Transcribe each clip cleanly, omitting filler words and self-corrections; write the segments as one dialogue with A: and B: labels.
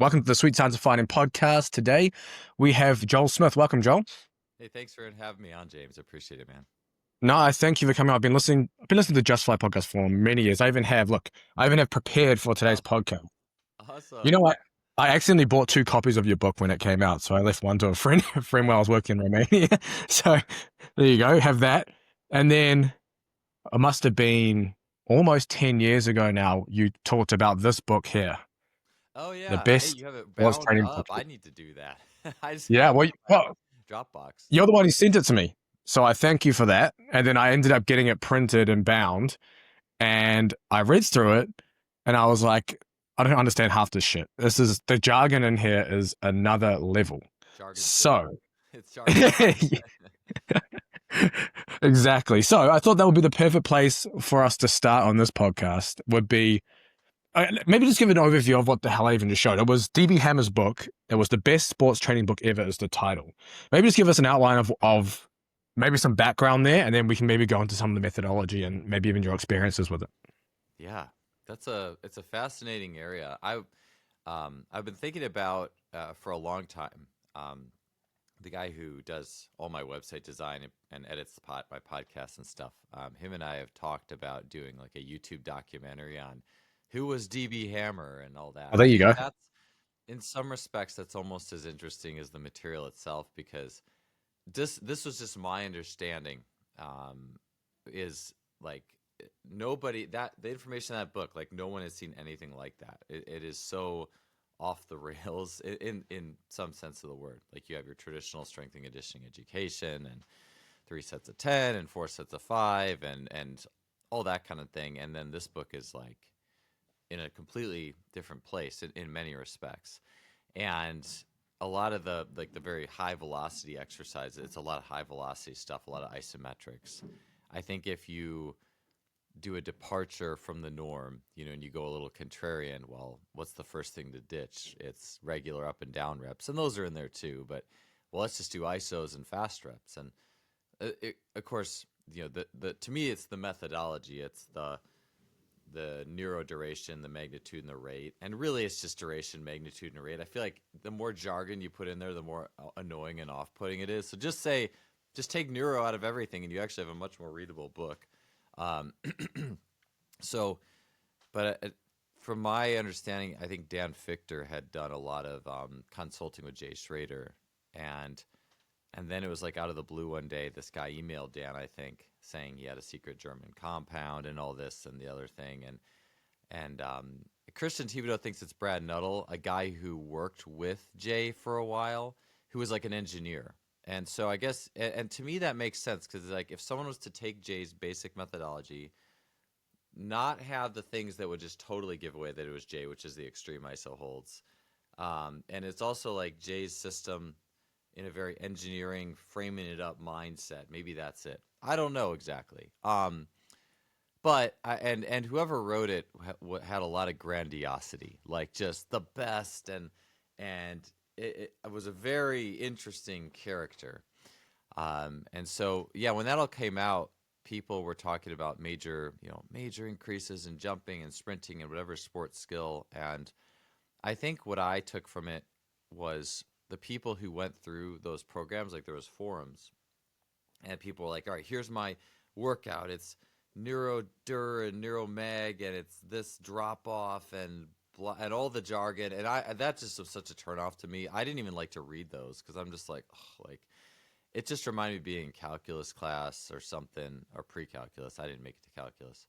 A: Welcome to the Sweet Science of Fighting podcast. Today we have Joel Smith. Welcome, Joel.
B: Hey, thanks for having me on, James. I appreciate it, man.
A: No, I thank you for coming. I've been listening to the Just Fly podcast for many years. I even have prepared for today's
B: Oh,
A: podcast. You
B: awesome.
A: know what? I accidentally bought 2 copies of your book when it came out, so I left one to a friend, a friend while I was working in Romania. So there you go, have that. And then it must have been almost 10 years ago now, you talked about this book here,
B: Oh,
A: the
B: yeah. Hey,
A: best
B: you have it
A: sports
B: bound
A: training book.
B: up. I need to do that. I just
A: Yeah,
B: have it
A: well,
B: in my
A: well,
B: Dropbox.
A: you're the one who sent it to me. So I thank you for that. And then I ended up getting it printed and bound. And I read through it and I was like, I don't understand half this shit. The jargon in here is another level.
B: Jargon city.
A: So,
B: It's jargon heavy.
A: exactly. So I thought that would be the perfect place for us to start on this podcast would be maybe just give an overview of what the hell I even just showed. It was DB Hammer's book. It was the best sports training book ever is the title. Maybe just give us an outline of maybe some background there, and then we can maybe go into some of the methodology and maybe even your experiences with it.
B: Yeah, it's a fascinating area. I've been thinking about for a long time. The guy who does all my website design and edits my podcasts and stuff. Him and I have talked about doing like a YouTube documentary on who was DB Hammer and all that.
A: Oh, there you go.
B: That's in some respects that's almost as interesting as the material itself because this was just my understanding. Is like nobody that the information in that book, like no one has seen anything like that. It is so off the rails in some sense of the word. Like you have your traditional strength and conditioning education and 3 sets of 10 and 4 sets of 5 and all that kind of thing. And then this book is like in a completely different place in many respects. And a lot of the very high velocity exercises, it's a lot of high velocity stuff, a lot of isometrics. I think if you do a departure from the norm, and you go a little contrarian, well, what's the first thing to ditch? It's regular up and down reps, and those are in there too. But well, let's just do isos and fast reps, and of course, the to me, it's the methodology, it's the neuro duration, the magnitude, and the rate, and really, it's just duration, magnitude, and rate. I feel like the more jargon you put in there, the more annoying and off-putting it is. So just take neuro out of everything, and you actually have a much more readable book. Um, so, but from my understanding, I think Dan Fichter had done a lot of consulting with Jay Schrader, and then it was like out of the blue one day, this guy emailed Dan, I think, saying he had a secret German compound and all this and the other thing, and Christian Thibodeau thinks it's Brad Nuttall, a guy who worked with Jay for a while, who was like an engineer. And so I guess, and to me that makes sense because like if someone was to take Jay's basic methodology, not have the things that would just totally give away that it was Jay, which is the extreme ISO holds, and it's also like Jay's system in a very engineering, framing it up mindset. Maybe that's it. I don't know exactly. But and whoever wrote it had a lot of grandiosity, like just the best, and it was a very interesting character. And so, yeah, when that all came out, people were talking about major increases in jumping and sprinting and whatever sports skill. And I think what I took from it was the people who went through those programs, like there was forums, and people were like, all right, here's my workout. It's neurodur and neuromag, and it's this drop off and all the jargon, and that just was such a turnoff to me. I didn't even like to read those because I'm just like, oh, like it just reminded me of being in calculus class or something, or pre-calculus. I didn't make it to calculus,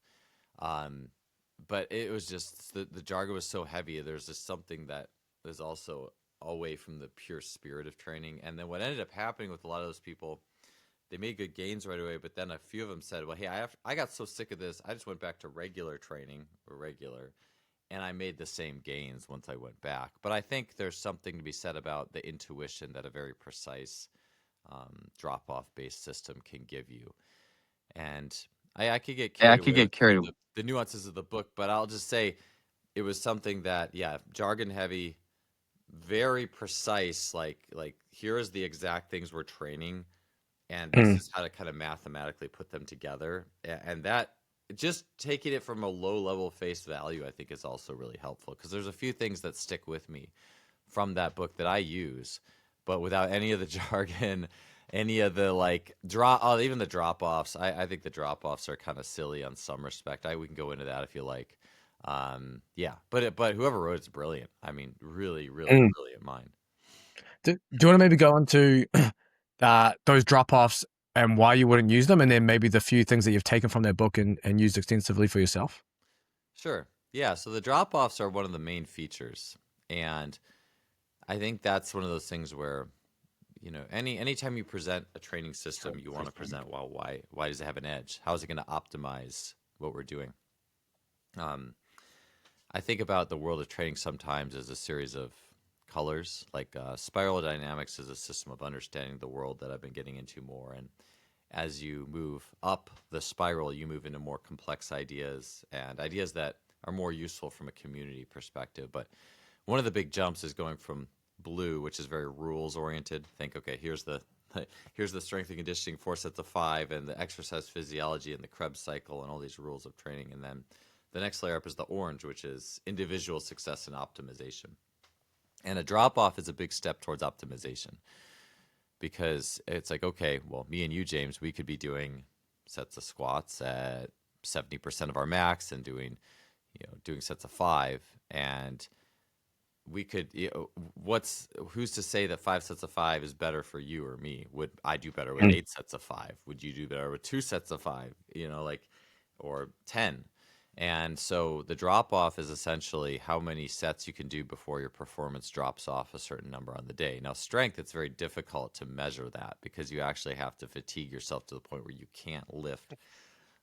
B: but it was just the jargon was so heavy. There's just something that is also away from the pure spirit of training. And then what ended up happening with a lot of those people, they made good gains right away, but then a few of them said, well, hey, I got so sick of this, I just went back to regular training or regular. And I made the same gains once I went back. But I think there's something to be said about the intuition that a very precise drop-off based system can give you. And I could get carried away with the nuances of the book, but I'll just say it was something that, yeah, jargon heavy, very precise, like here is the exact things we're training, and this is how to kind of mathematically put them together. And that just taking it from a low level face value, I think is also really helpful because there's a few things that stick with me. from that book that I use, but without any of the jargon, any of the like even the drop offs. I think the drop offs are kind of silly on some respect. We can go into that if you like. Yeah, but whoever wrote it's brilliant. I mean, really, really brilliant mind.
A: Do you want to maybe go into those drop-offs and why you wouldn't use them, and then maybe the few things that you've taken from their book and used extensively for yourself?
B: Sure. Yeah. So the drop offs are one of the main features, and I think that's one of those things where, anytime you present a training system, you want to present, well, why does it have an edge? How is it going to optimize what we're doing? I think about the world of training sometimes as a series of colors. Like spiral dynamics is a system of understanding the world that I've been getting into more. And as you move up the spiral, you move into more complex ideas and ideas that are more useful from a community perspective. But one of the big jumps is going from blue, which is very rules oriented. Think, okay, here's the strength and conditioning, 4 sets of 5, and the exercise physiology and the Krebs cycle and all these rules of training. And then the next layer up is the orange, which is individual success and optimization. And a drop off is a big step towards optimization, because it's like, okay, well, me and you, James, we could be doing sets of squats at 70% of our max and doing sets of 5, and we could, who's to say that 5 sets of 5 is better for you or me? Would I do better with 8 sets of 5? Would you do better with 2 sets of 5? Or 10? And so the drop off is essentially how many sets you can do before your performance drops off a certain number on the day. Now, strength, it's very difficult to measure that because you actually have to fatigue yourself to the point where you can't lift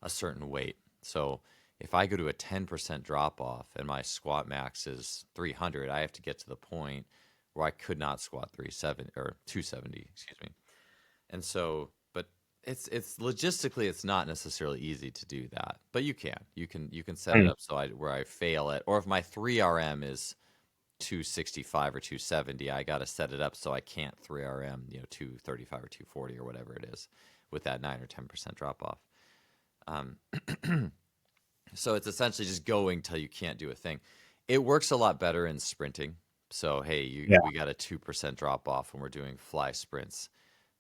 B: a certain weight. So if I go to a 10% drop off and my squat max is 300, I have to get to the point where I could not squat 270, excuse me. And so, but it's logistically, it's not necessarily easy to do that, but you can set it up so where I fail it, or if my 3RM is 265 or 270, I got to set it up so I can't 3RM 235 or 240 or whatever it is with that 9 or 10% drop off. So it's essentially just going till you can't do a thing. It works a lot better in sprinting. So hey, we got a 2% drop off when we're doing fly sprints.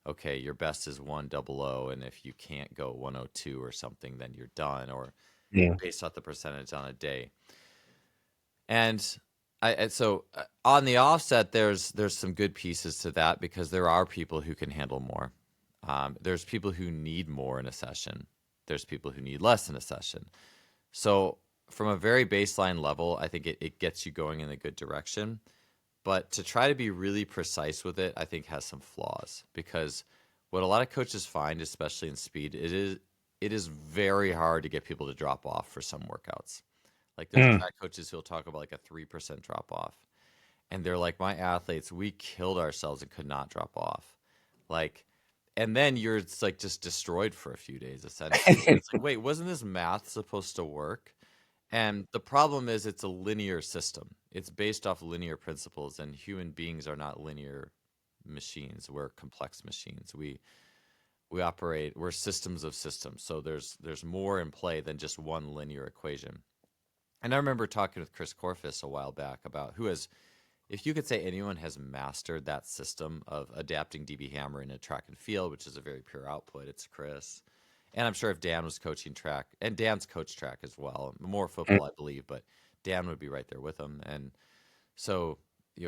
B: Okay, your best is 100, and if you can't go 102 or something, then you're done, or based off the percentage on a day. And so on the offset, there's some good pieces to that, because there are people who can handle more. There's people who need more in a session. There's people who need less in a session. So from a very baseline level, I think it gets you going in a good direction. But to try to be really precise with it, I think has some flaws, because what a lot of coaches find, especially in speed, it is very hard to get people to drop off for some workouts. Like there's track coaches who'll talk about like a 3% drop off, and they're like, my athletes, we killed ourselves and could not drop off. And then you're just destroyed for a few days, essentially. It's like, wait, wasn't this math supposed to work? And the problem is it's a linear system. It's based off linear principles, and human beings are not linear machines. We're complex machines. We operate, we're systems of systems. So there's more in play than just one linear equation. And I remember talking with Chris Corfus a while back about if you could say anyone has mastered that system of adapting DB Hammer in a track and field, which is a very pure output, it's Chris. And I'm sure if Dan was coaching track, and Dan's coached track as well, more football, I believe, but Dan would be right there with him. And so,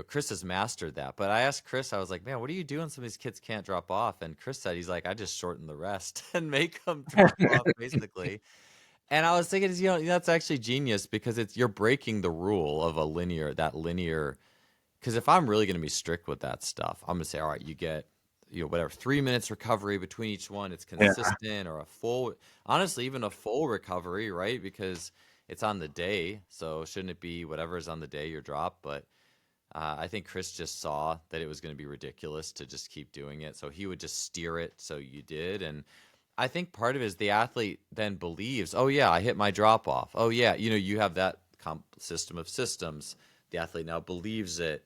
B: Chris has mastered that. But I asked Chris, I was like, man, what are you doing? Some of these kids can't drop off. And Chris said, he's like, I just shorten the rest and make them drop off, basically. And I was thinking, that's actually genius, because you're breaking the rule of that linear. Because if I'm really going to be strict with that stuff, I'm going to say, all right, you get, 3 minutes recovery between each one. It's consistent, or honestly, even a full recovery, right? Because it's on the day. So shouldn't it be whatever is on the day your drop? But I think Chris just saw that it was going to be ridiculous to just keep doing it. So he would just steer it. So you did. And I think part of it is the athlete then believes, oh yeah, I hit my drop off. Oh yeah. You have that system of systems. The athlete now believes it.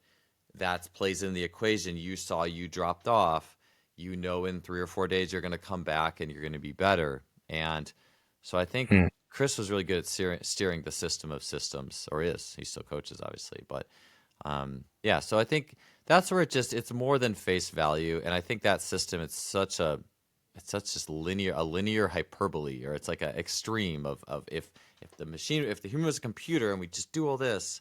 B: That plays in the equation. You dropped off. In 3 or 4 days, you're going to come back and you're going to be better. And so I think Chris was really good at steering the system of systems, or is. He still coaches, obviously. But Yeah, so I think that's where it's more than face value, and I think that system it's such just linear hyperbole, or it's like an extreme of if the human was a computer and we just do all this.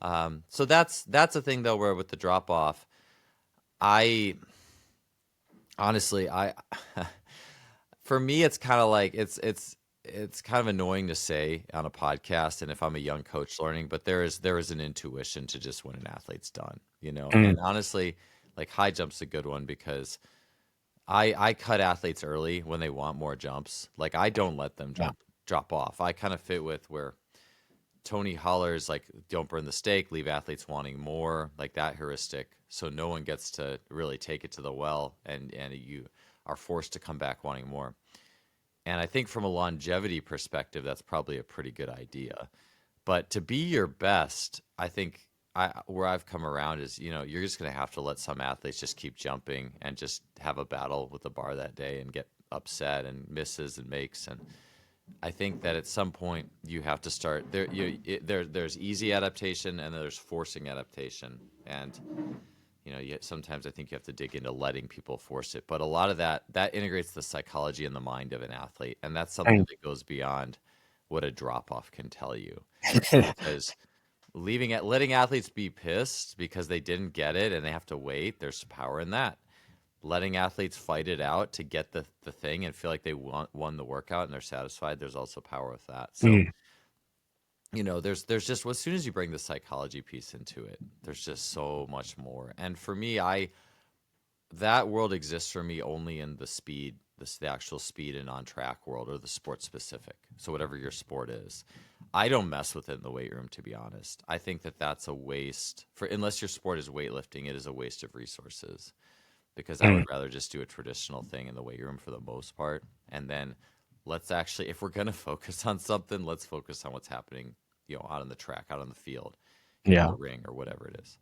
B: So that's a thing though where with the drop off, I honestly I for me it's kind of like it's kind of annoying to say on a podcast, and if I'm a young coach learning, but there is an intuition to just when an athlete's done, you know.
A: Mm.
B: And honestly, like high jump's a good one because I cut athletes early when they want more jumps. Like I don't let them
A: Yeah.
B: drop off. I kind of fit with where Tony hollers like don't burn the steak, leave athletes wanting more, like that heuristic. So no one gets to really take it to the well, and you are forced to come back wanting more. And I think from a longevity perspective, that's probably a pretty good idea. But to be your best, I think where I've come around is, you know, you're just going to have to let some athletes just keep jumping and just have a battle with the bar that day and get upset and misses and makes. And I think that at some point you have to start there. There's easy adaptation and there's forcing adaptation. And you know, sometimes I think you have to dig into letting people force it. But a lot of that integrates the psychology and the mind of an athlete, and that's something
A: Mm.
B: that goes beyond what a drop off can tell you,
A: Yeah.
B: because letting athletes be pissed because they didn't get it and they have to wait, there's power in that. Letting athletes fight it out to get the thing and feel like they won the workout and they're satisfied, there's also power with that. So
A: Mm.
B: you know, there's just, as soon as you bring the psychology piece into it, there's just so much more. And for me, that world exists for me only in the speed, the actual speed and on track world, or the sport specific. So whatever your sport is, I don't mess with it in the weight room, to be honest. I think that that's a waste for, unless your sport is weightlifting, it is a waste of resources, because I would
A: Mm.
B: rather just do a traditional thing in the weight room for the most part. And then let's actually, if we're going to focus on something, let's focus on what's happening, you know, out on the track, out on the field, in
A: Yeah.
B: the ring, or whatever it is.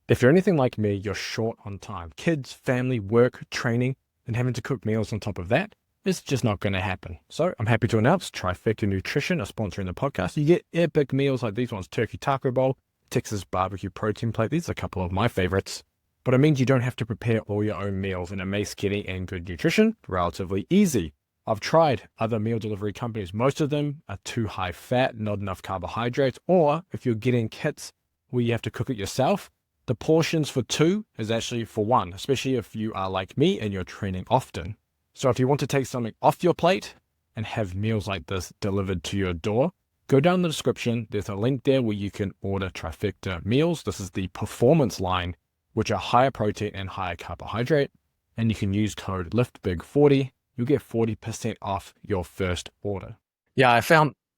A: If you're anything like me, you're short on time. Kids, family, work, training, and having to cook meals on top of that, it's just not going to happen. So I'm happy to announce Trifecta Nutrition are sponsoring the podcast. You get epic meals like these ones: turkey taco bowl, Texas barbecue protein plate. These are a couple of my favorites. But it means you don't have to prepare all your own meals, and it makes getting and good nutrition relatively easy. I've tried other meal delivery companies. Most of them are too high fat, not enough carbohydrates, or if you're getting kits where you have to cook it yourself, the portions for two is actually for one, especially if you are like me and you're training often. So if you want to take something off your plate and have meals like this delivered to your door, go down in the description. There's a link there where you can order Trifecta meals. This is the performance line, which are higher protein and higher carbohydrate. And you can use code LIFTBIG40. You'll get 40% off your first order. Yeah,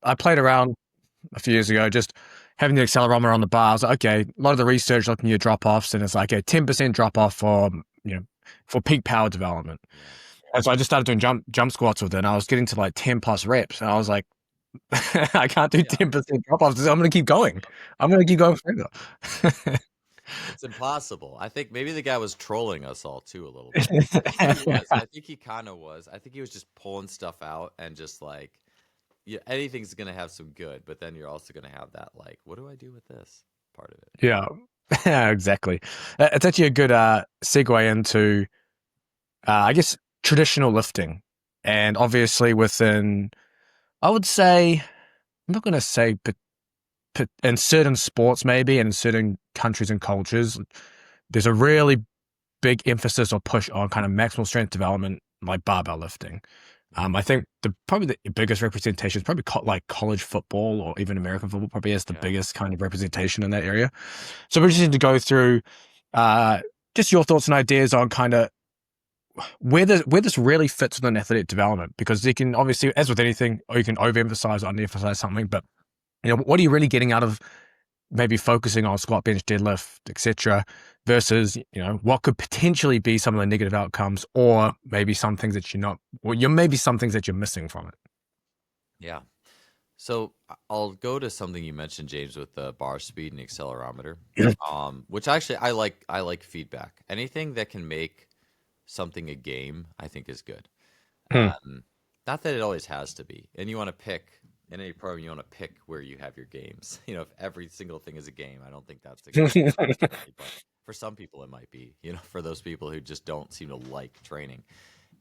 A: I played around a few years ago, just having the accelerometer on the bar. I was like, okay, a lot of the research looking at your drop offs, and it's like a 10% drop off for, you know, for peak power development. And so I just started doing jump squats with it, and I was getting to like 10 plus reps, and I was like, I can't do 10% drop offs. I'm going to keep going. I'm going to keep going further.
B: It's impossible. I think maybe the guy was trolling us all too a little bit. He was. I think he kind of was. I think he was just pulling stuff out and just like, yeah, anything's gonna have some good, but then you're also gonna have that like, what do I do with this part of it?
A: Yeah, yeah, exactly. It's actually a good segue into, I guess, traditional lifting. And obviously within, I would say, I'm not going to say, but in certain sports maybe, and in certain countries and cultures, there's a really big emphasis or push on kind of maximal strength development, like barbell lifting. I think probably the biggest representation is probably like college football, or even American football probably has the biggest kind of representation in that area. So we're just need to go through just your thoughts and ideas on kind of where this really fits within athletic development, because you can obviously, as with anything, or you can overemphasize or underemphasize something, but you know, what are you really getting out of maybe focusing on squat, bench, deadlift, etc., versus, you know, what could potentially be some of the negative outcomes, or maybe some things that maybe some things that you're missing from it.
B: Yeah. So I'll go to something you mentioned, James, with the bar speed and accelerometer. Which actually I like feedback. Anything that can make something a game, I think is good.
A: Hmm.
B: Not that it always has to be. And you want to pick in any program, you want to pick where you have your games. You know, if every single thing is a game, I don't think that's a good strategy. But for some people, it might be. You know, for those people who just don't seem to like training,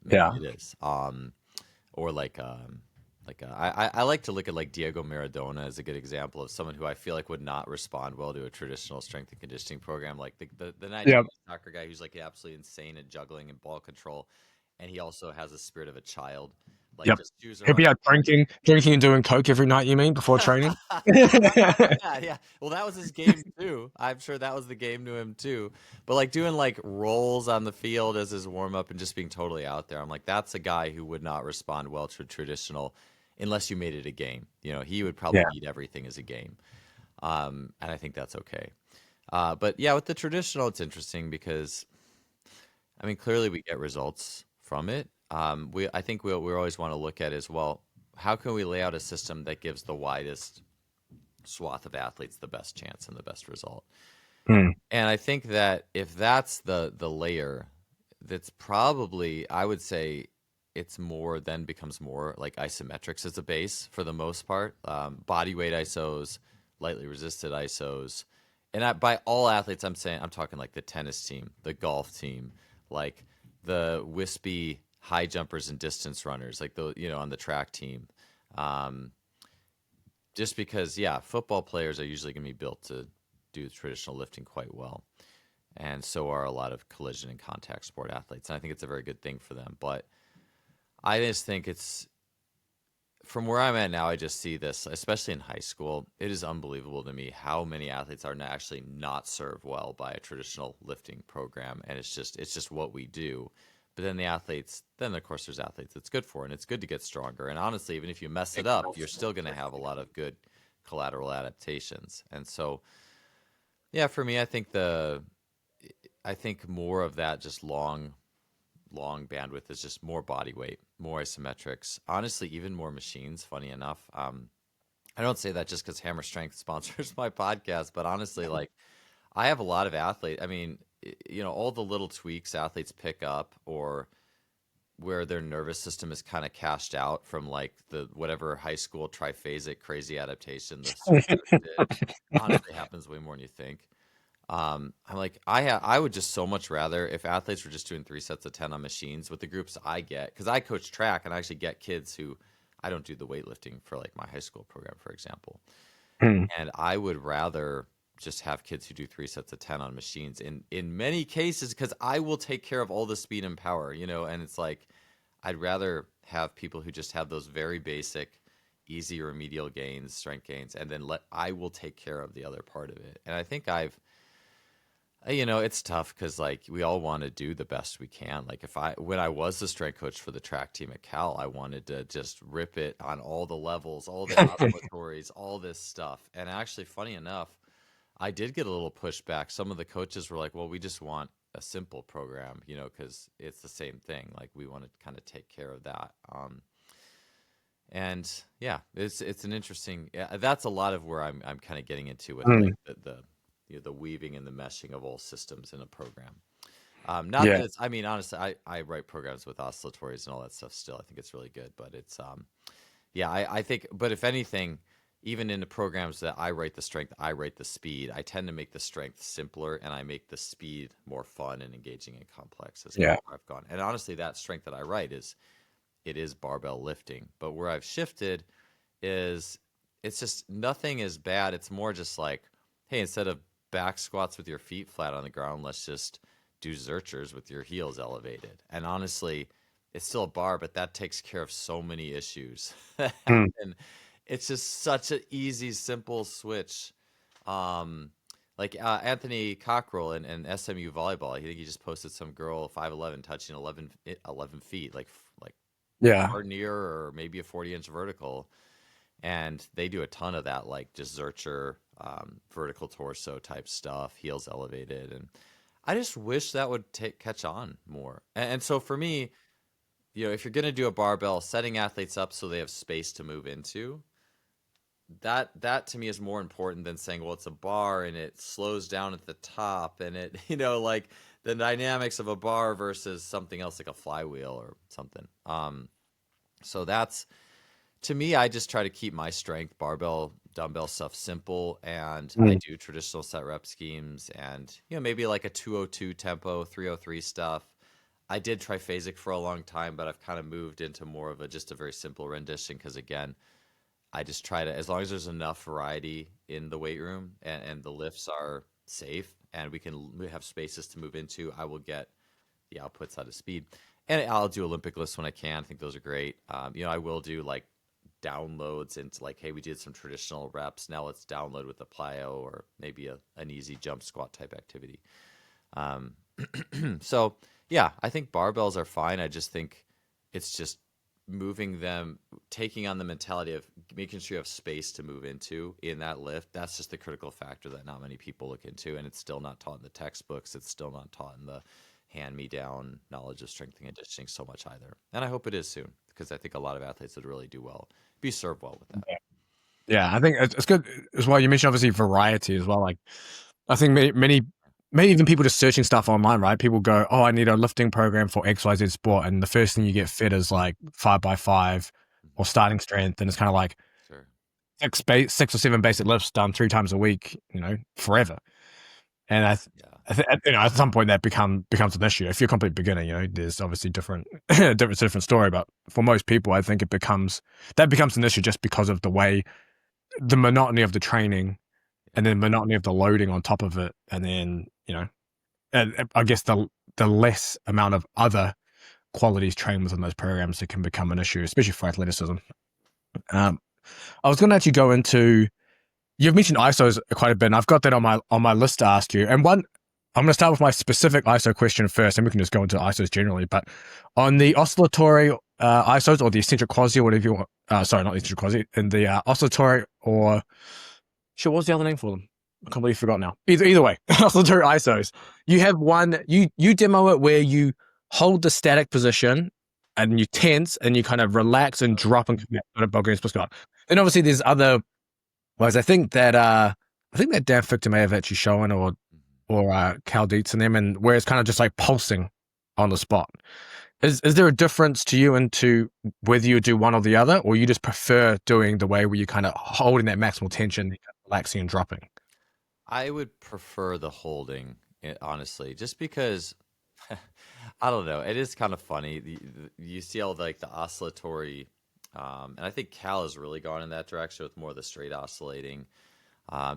B: maybe
A: Yeah.
B: it is. Or I like to look at like Diego Maradona as a good example of someone who I feel like would not respond well to a traditional strength and conditioning program, like the
A: Yeah.
B: Nigerian soccer guy who's like absolutely insane at juggling and ball control, and he also has a spirit of a child. Like
A: Yep.
B: just shoes
A: He'll
B: around.
A: be out drinking and doing coke every night. You mean before training?
B: Yeah, yeah. Well, that was his game too. I'm sure that was the game to him too. But like doing like rolls on the field as his warm up and just being totally out there. I'm like, that's a guy who would not respond well to traditional unless you made it a game. You know, he would probably
A: Yeah.
B: eat everything as a game. And I think that's okay. But yeah, with the traditional, it's interesting because I mean, clearly we get results from it. I think we always want to look at is, well, how can we lay out a system that gives the widest swath of athletes the best chance and the best result?
A: Hmm.
B: And I think that if that's the layer, that's probably, I would say it's more then becomes more like isometrics as a base for the most part. Body weight isos, lightly resisted isos. And by all athletes, I'm talking like the tennis team, the golf team, like the wispy high jumpers and distance runners, like the, you know, on the track team. Um, just because, yeah, football players are usually going to be built to do traditional lifting quite well. And so are a lot of collision and contact sport athletes. And I think it's a very good thing for them. But I just think it's from where I'm at now, I just see this, especially in high school. It is unbelievable to me how many athletes are actually not served well by a traditional lifting program. And it's just what we do. But then the athletes, then of course there's athletes it's good for, and it's good to get stronger. And honestly, even if you mess it up, you're still going to have a lot of good collateral adaptations. And so, yeah, for me, I think more of that just long bandwidth is just more body weight, more isometrics. Honestly, even more machines. Funny enough, I don't say that just because Hammer Strength sponsors my podcast, but honestly, like I have a lot of athletes. I mean, you know, all the little tweaks athletes pick up, or where their nervous system is kind of cashed out from like the whatever high school triphasic crazy adaptation the strength coach did. Honestly, happens way more than you think. I'm like, I would just so much rather if athletes were just doing 3 sets of 10 on machines with the groups I get, because I coach track and I actually get kids who I don't do the weightlifting for, like my high school program, for example.
A: Hmm.
B: And I would rather just have kids who do 3 sets of 10 on machines in many cases, because I will take care of all the speed and power, you know, and it's like, I'd rather have people who just have those very basic, easy remedial gains, strength gains, and then I will take care of the other part of it. And I think you know, it's tough because like we all want to do the best we can. Like when I was the strength coach for the track team at Cal, I wanted to just rip it on all the levels, all the oscillatories, all this stuff. And actually, funny enough, I did get a little pushback. Some of the coaches were like, "Well, we just want a simple program, you know, because it's the same thing. Like we want to kind of take care of that." And yeah, it's an interesting. Yeah, that's a lot of where I'm kind of getting into with
A: Hmm.
B: like the you know, the weaving and the meshing of all systems in a program. Not
A: Yeah.
B: that it's. I mean, honestly, I write programs with oscillatories and all that stuff. Still, I think it's really good. But it's yeah, I think. But if anything, even in the programs that I write the strength, I write the speed. I tend to make the strength simpler, and I make the speed more fun and engaging and complex as
A: Yeah.
B: I've gone. And honestly, that strength that I write is barbell lifting. But where I've shifted is it's just nothing is bad. It's more just like, hey, instead of back squats with your feet flat on the ground, let's just do Zerchers with your heels elevated. And honestly, it's still a bar, but that takes care of so many issues.
A: Hmm.
B: And it's just such an easy, simple switch. Um, like Anthony Cockrell and SMU volleyball, I think he just posted some girl 5'11" touching 11 feet, like
A: Yeah.
B: or near or maybe a 40-inch vertical, and they do a ton of that, like just Zercher, vertical torso type stuff, heels elevated, and I just wish that would catch on more. And so for me, you know, if you're going to do a barbell, setting athletes up so they have space to move into, that to me is more important than saying, well, it's a bar and it slows down at the top, and it, you know, like the dynamics of a bar versus something else like a flywheel or something. So that's To me, I just try to keep my strength, barbell, dumbbell stuff simple, and I
A: Mm.
B: do traditional set rep schemes, and maybe like a 202 tempo, 303 stuff. I did triphasic for a long time, but I've kind of moved into more of just a very simple rendition because again, I just try to, as long as there's enough variety in the weight room and the lifts are safe and we have spaces to move into, I will get the outputs out of speed. And I'll do Olympic lifts when I can. I think those are great. I will do like downloads into like, hey, we did some traditional reps. Now let's download with a plyo or maybe an easy jump squat type activity. Um, so yeah, I think barbells are fine. I just think it's just moving them, taking on the mentality of making sure you have space to move into in that lift. That's just the critical factor that not many people look into, and it's still not taught in the textbooks. It's still not taught in the hand-me-down knowledge of strength and conditioning so much either. And I hope it is soon because I think a lot of athletes would really do well, be served well with that.
A: Yeah, I think it's good as well. You mentioned obviously variety as well. Like, I think many even people just searching stuff online, right? People go, "Oh, I need a lifting program for XYZ sport," and the first thing you get fed is like 5x5 or starting strength, and it's kind of like
B: Sure.
A: 6 or 7 basic lifts done 3 times a week, forever. And at some point that becomes an issue. If you're a complete beginner, there's obviously different different story. But for most people, I think that becomes an issue just because of the monotony of the training and then monotony of the loading on top of it, and then and I guess the less amount of other qualities trained within those programs that can become an issue, especially for athleticism. I was going to actually go into. You've mentioned ISOs quite a bit, and I've got that on my list to ask you. And I'm going to start with my specific ISO question first, and we can just go into ISOs generally. But on the oscillatory ISOs or the eccentric quasi or whatever you want, sorry, not the eccentric quasi, and the oscillatory or sure, what's the other name for them? I can't believe I forgot now. Either way, oscillatory ISOs. You have one. You demo it where you hold the static position and you tense and you kind of relax and drop and come back. And obviously, there's other. Whereas I think that Dan Fichter may have actually shown or Cal Dietz in them, and where it's kind of just like pulsing on the spot. Is there a difference to you into whether you do one or the other, or you just prefer doing the way where you kind of holding that maximal tension, relaxing and dropping?
B: I would prefer the holding, honestly, just because I don't know. It is kind of funny. You see all like the oscillatory, and I think Cal has really gone in that direction with more of the straight oscillating.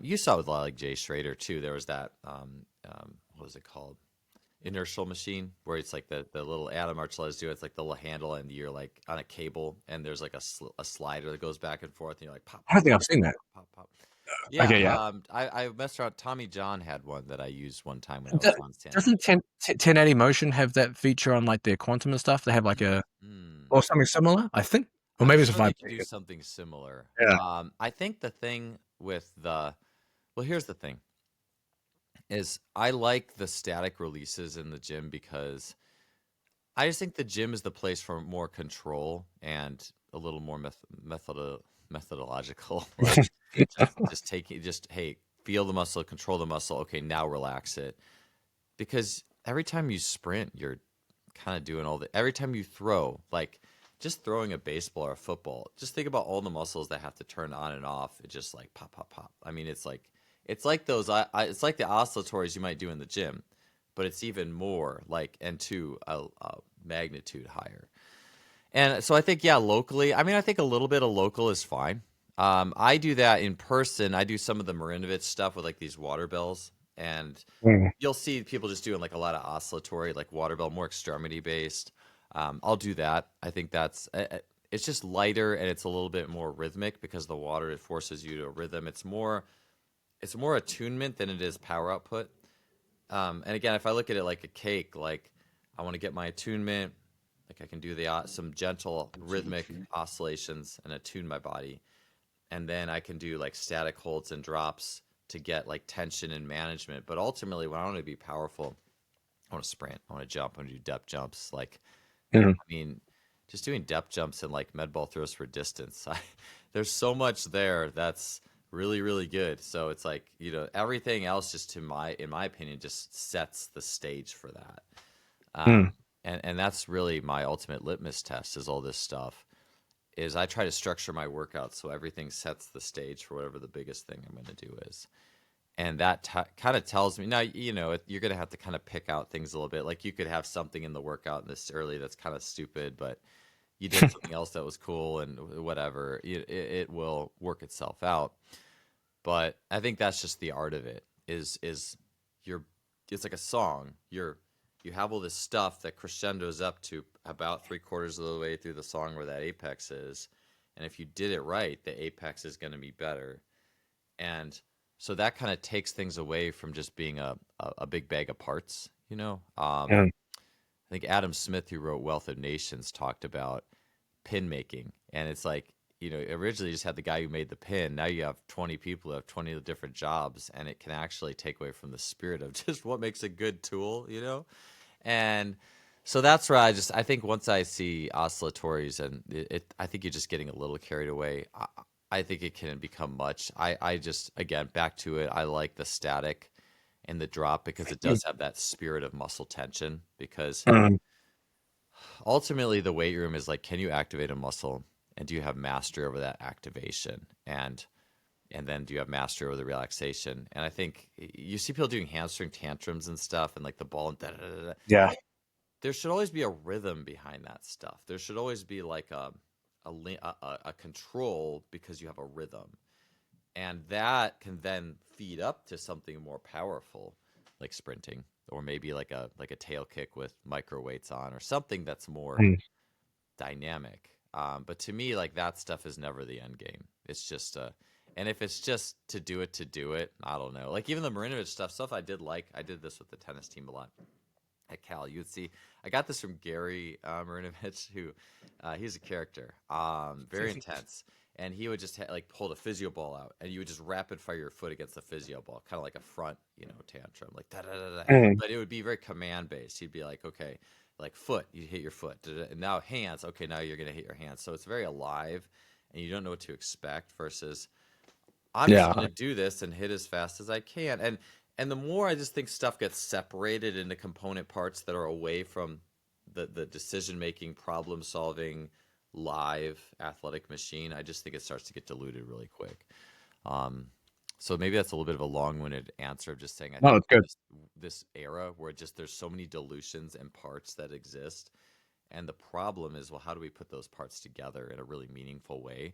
B: You saw with a lot like Jay Schrader too. There was that what was it called? Inertial machine, where it's like the little Adam Archuleta's do. It's like the little handle, and you're like on a cable, and there's like a slider that goes back and forth, and you're like pop.
A: I don't think I've seen that.
B: Pop, pop. Yeah,
A: Okay, yeah.
B: I messed around. Tommy John had one that I used one time when I was on stand.
A: Doesn't 1080 Motion have that feature on like their quantum and stuff? They have like or something similar, I think, or maybe it's a
B: Sure they
A: 5.
B: could do something similar.
A: Yeah.
B: I think the thing with here's the thing, is I like the static releases in the gym because I just think the gym is the place for more control and a little more methodological. Like hey, feel the muscle, control the muscle. Okay, now relax it. Because every time you sprint, you're kind of doing every time you throw, like just throwing a baseball or a football, just think about all the muscles that have to turn on and off. It's just like pop, pop, pop. I mean, it's like those, it's like the oscillatories you might do in the gym, but it's even more like, and to a magnitude higher. And so I think, yeah, locally, I mean, I think a little bit of local is fine. I do that in person. I do some of the Marinovich stuff with like these water bells, and you'll see people just doing like a lot of oscillatory, like water bell, more extremity based. I'll do that. I think it's just lighter and it's a little bit more rhythmic because the water, it forces you to a rhythm. It's more attunement than it is power output. And again, if I look at it like a cake, like I want to get my attunement, like I can do some gentle rhythmic oscillations and attune my body. And then I can do like static holds and drops to get like tension and management. But ultimately, when I want to be powerful, I want to sprint, I want to jump, I want to do depth jumps. Like, I mean, just doing depth jumps and like med ball throws for distance. There's so much there that's really, really good. So it's like, everything else just in my opinion, just sets the stage for that. And that's really my ultimate litmus test is all this stuff. is I try to structure my workout so everything sets the stage for whatever the biggest thing I'm going to do is. And that kind of tells me now, you're going to have to kind of pick out things a little bit. Like you could have something in the workout this early that's kind of stupid, but you did something else that was cool and whatever. It will work itself out. But I think that's just the art of it. Is you're it's like a song. You have all this stuff that crescendos up to about 3/4 of the way through the song where that apex is, and if you did it right, the apex is going to be better. And so that kind of takes things away from just being a big bag of parts.
A: Yeah.
B: I think Adam Smith, who wrote Wealth of Nations, talked about pin making, and it's like, originally you just had the guy who made the pin. Now you have 20 people who have 20 different jobs, and it can actually take away from the spirit of just what makes a good tool. And so that's where I think once I see oscillatories, and I think you're just getting a little carried away. I think it can become much. I just, again, back to it. I like the static and the drop because it does have that spirit of muscle tension, because ultimately the weight room is like, can you activate a muscle, and do you have mastery over that activation? And then do you have mastery over the relaxation? And I think you see people doing hamstring tantrums and stuff, and like the ball and da-da-da-da.
A: Yeah.
B: There should always be a rhythm behind that stuff. There should always be like a control, because you have a rhythm. And that can then feed up to something more powerful, like sprinting, or maybe like a tail kick with micro weights on, or something that's more dynamic. But to me, like, that stuff is never the end game. It's just and if it's just to do it, I don't know. Like even the Marinovich stuff I did this with the tennis team a lot at Cal. You would see, I got this from Gary Marinovich, who he's a character, very intense. And he would just pull the physio ball out, and you would just rapid fire your foot against the physio ball, kind of like a front, tantrum, like da da da da. But it would be very command based. He'd be like, okay, like foot, you hit your foot, and now hands, okay, now you're gonna hit your hands. So it's very alive, and you don't know what to expect. Versus, I'm just gonna do this and hit as fast as I can. And the more I just think stuff gets separated into component parts that are away from the decision making, problem solving, live athletic machine, I just think it starts to get diluted really quick. So maybe that's a little bit of a long-winded answer of just saying I think
A: it's good.
B: this era where just there's so many dilutions and parts that exist, and the problem is, well, how do we put those parts together in a really meaningful way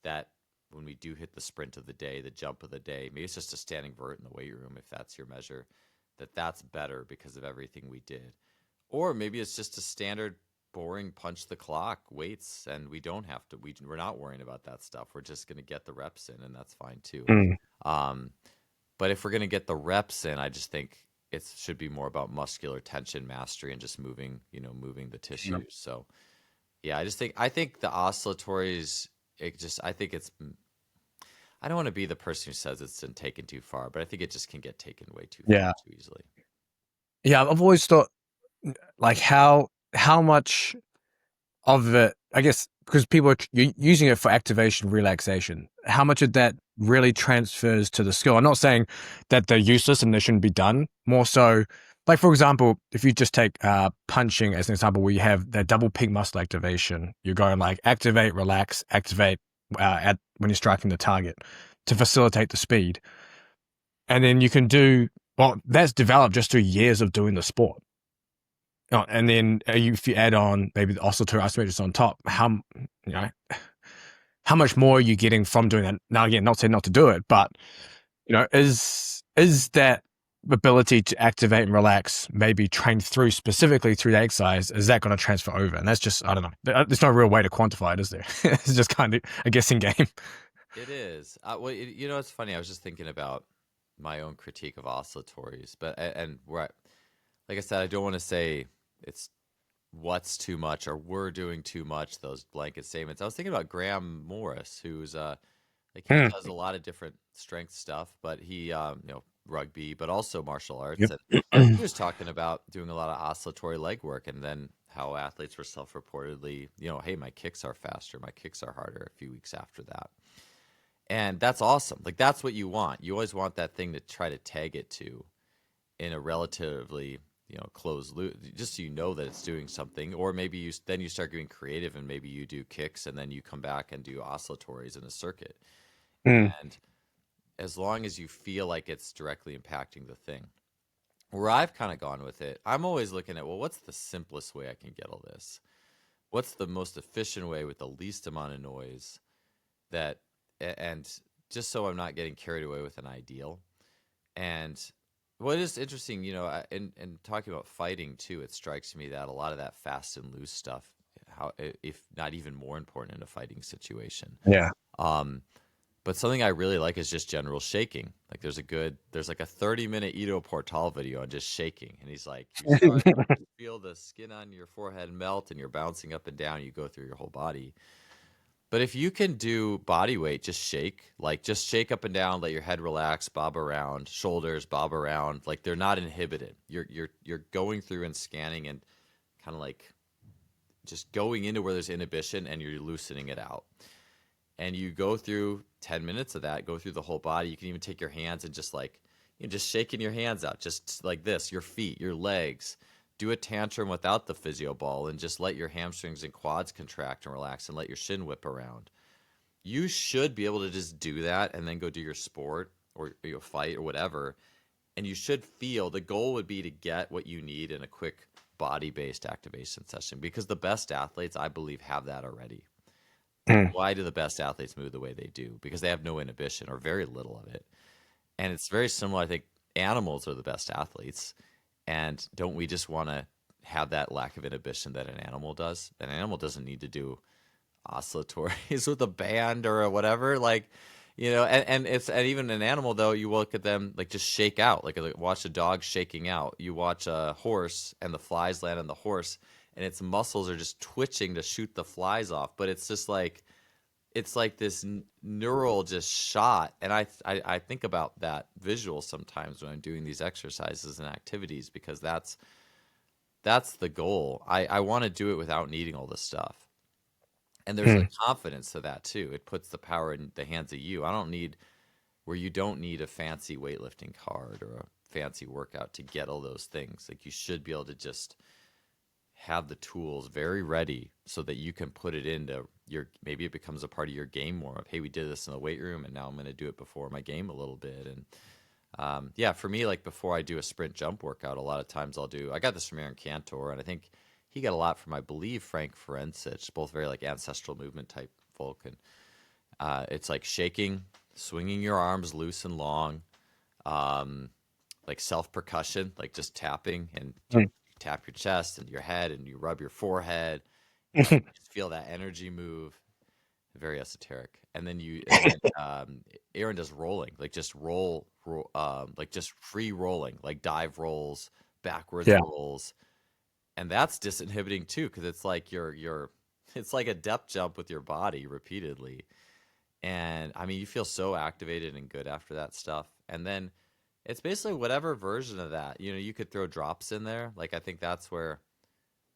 B: that when we do hit the sprint of the day, the jump of the day, maybe it's just a standing vert in the weight room, if that's your measure, that's better because of everything we did. Or maybe it's just a standard boring punch the clock weights, and we don't have to, we're not worrying about that stuff. We're just going to get the reps in, and that's fine too. But if we're going to get the reps in, I just think it should be more about muscular tension mastery and just moving the tissues. So yeah, I think the oscillatories, I don't want to be the person who says it's been taken too far, but I think it just can get taken way too far too easily.
A: Yeah, I've always thought, like, how much of it, I guess, because people are using it for activation, relaxation, how much of that really transfers to the skill? I'm not saying that they're useless and they shouldn't be done. More so, like, for example, if you just take punching as an example, where you have that double peak muscle activation, you're going like activate, relax, activate when you're striking the target to facilitate the speed. And then you can do, well, that's developed just through years of doing the sport. Oh, and then if you add on maybe the oscillatory isometrics on top, how much more are you getting from doing that? Now, again, not saying not to do it, but is that ability to activate and relax maybe trained through specifically through the exercise? Is that going to transfer over? And that's just, I don't know. There's no real way to quantify it, is there? It's just kind of a guessing game.
B: It is. Well, it's funny. I was just thinking about my own critique of oscillatories, but like I said, I don't want to say it's what's too much or we're doing too much, those blanket statements. I was thinking about Graham Morris, who's he does a lot of different strength stuff, but he rugby, but also martial arts. And he was talking about doing a lot of oscillatory leg work, and then how athletes were self-reportedly, hey, my kicks are faster, my kicks are harder a few weeks after that. And that's awesome. Like, that's what you want. You always want that thing to try to tag it to in a relatively close loop, just so you know that it's doing something. Or maybe then you start getting creative, and maybe you do kicks, and then you come back and do oscillatories in a circuit.
A: Mm.
B: And as long as you feel like it's directly impacting the thing. Where I've kind of gone with it, I'm always looking at, well, what's the simplest way I can get all this? What's the most efficient way with the least amount of noise and just so I'm not getting carried away with an ideal. And what is interesting, in talking about fighting too, it strikes me that a lot of that fast and loose stuff, if not even more important in a fighting situation.
A: Yeah.
B: But something I really like is just general shaking. Like there's like a 30-minute Ido Portal video on just shaking. And he's like, you feel the skin on your forehead melt and you're bouncing up and down. You go through your whole body. But if you can do body weight, just shake up and down, let your head relax, bob around, shoulders bob around. Like they're not inhibited. You're going through and scanning and kind of like just going into where there's inhibition and you're loosening it out. And you go through 10 minutes of that, go through the whole body. You can even take your hands and just just shaking your hands out, just like this, your feet, your legs. Do a tantrum without the physio ball and just let your hamstrings and quads contract and relax and let your shin whip around. You should be able to just do that and then go do your sport or fight or whatever. And you should feel, the goal would be to get what you need in a quick body-based activation session, because the best athletes, I believe, have that already. Why do the best athletes move the way they do? Because they have no inhibition or very little of it. And it's very similar. I think animals are the best athletes. And don't we just want to have that lack of inhibition that an animal does? An animal doesn't need to do oscillatories with a band or whatever. And even an animal, though, you look at them like just shake out. Like watch a dog shaking out. You watch a horse and the flies land on the horse and its muscles are just twitching to shoot the flies off. But it's just like, it's like this neural just shot. And I think about that visual sometimes when I'm doing these exercises and activities, because that's the goal. I want to do it without needing all this stuff. And there's a confidence to that too. It puts the power in the hands of you. You don't need a fancy weightlifting card or a fancy workout to get all those things. Like you should be able to just have the tools very ready so that you can put it into maybe it becomes a part of your game more of, hey, we did this in the weight room and now I'm going to do it before my game a little bit. And for me, like before I do a sprint jump workout, a lot of times I got this from Aaron Cantor, and I think he got a lot from, I believe, Frank Ferencic, both very like ancestral movement type folk. And it's like shaking, swinging your arms loose and long, like self percussion, like just tapping, and you tap your chest and your head and you rub your forehead. You just feel that energy move. Very esoteric. And then Aaron does rolling, like just roll, like just free rolling, like dive rolls, backwards rolls. And that's disinhibiting too, because it's like it's like a depth jump with your body repeatedly. And I mean, you feel so activated and good after that stuff. And then it's basically whatever version of that. You could throw drops in there. Like I think that's where,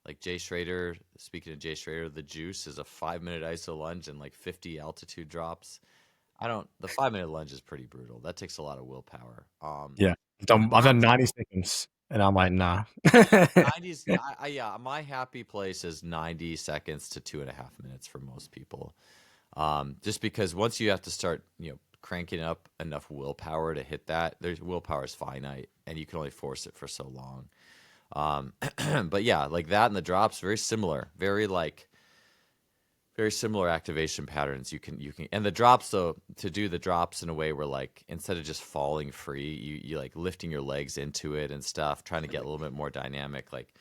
B: like Jay Schrader, speaking of Jay Schrader, the juice is a 5-minute iso lunge and like 50 altitude drops. The 5-minute lunge is pretty brutal. That takes a lot of willpower.
A: I've done 90 seconds and I'm like, nah.
B: 90s, my happy place is 90 seconds to 2.5 minutes for most people. Just because once you have to start, cranking up enough willpower to hit that, willpower is finite and you can only force it for so long. But yeah, like that and the drops, very similar, very similar activation patterns. You can, and the drops, though, to do the drops in a way where like, instead of just falling free, you like lifting your legs into it and stuff, trying to get a little bit more dynamic. Like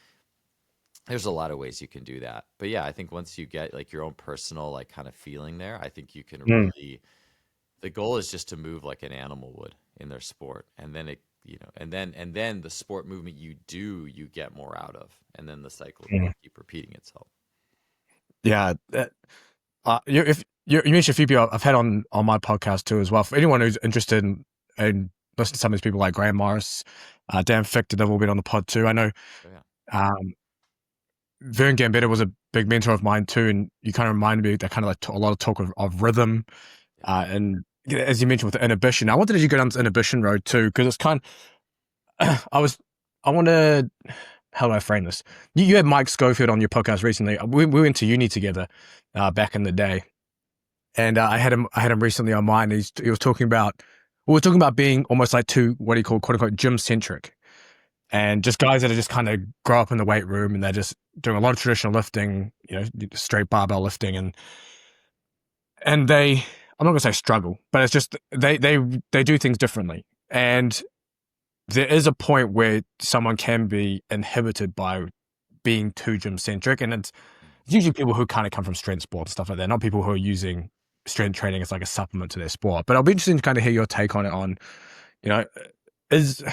B: there's a lot of ways you can do that. But yeah, I think once you get like your own personal, like kind of feeling there, I think you can really, the goal is just to move like an animal would in their sport. And then and then the sport movement you get more out of, and then the cycle will keep repeating itself.
A: Yeah. You mentioned a few people I've had on my podcast too as well. For anyone who's interested in listening to some of these people like Graham Morris, Dan Fichter, they've all been on the pod too. I know Vern Gambetta was a big mentor of mine too, and you kind of reminded me that kind of like a lot of talk of rhythm, and as you mentioned with the inhibition. I wanted to go down this inhibition road too, because it's kind of, I was I want to, how do I frame this? You had Mike Schofield on your podcast recently. We went to uni together back in the day, and I had him recently on mine. He was talking about, we were talking about being almost like two, what do you call, quote unquote, gym centric, and just guys that are just kind of grow up in the weight room and they're just doing a lot of traditional lifting, straight barbell lifting, and they, I'm not gonna say struggle, but it's just they do things differently, and there is a point where someone can be inhibited by being too gym centric, and it's usually people who kind of come from strength sport and stuff like that, not people who are using strength training as like a supplement to their sport. But I'll be interested to kind of hear your take on it. On, you know, is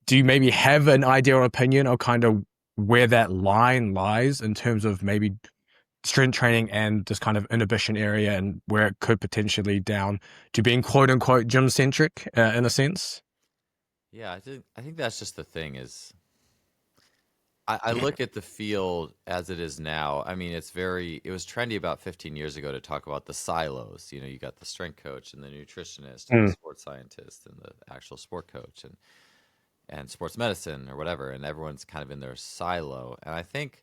A: do you maybe have an idea or opinion of kind of where that line lies in terms of maybe strength training and this kind of inhibition area, and where it could potentially down to being quote unquote gym centric in a sense?
B: Yeah, I think that's just the thing is I look at the field as it is now. I mean, it was trendy about 15 years ago to talk about the silos. You know, you got the strength coach and the nutritionist and the
A: Mm.
B: sports scientist and the actual sport coach and sports medicine or whatever. And everyone's kind of in their silo. And I think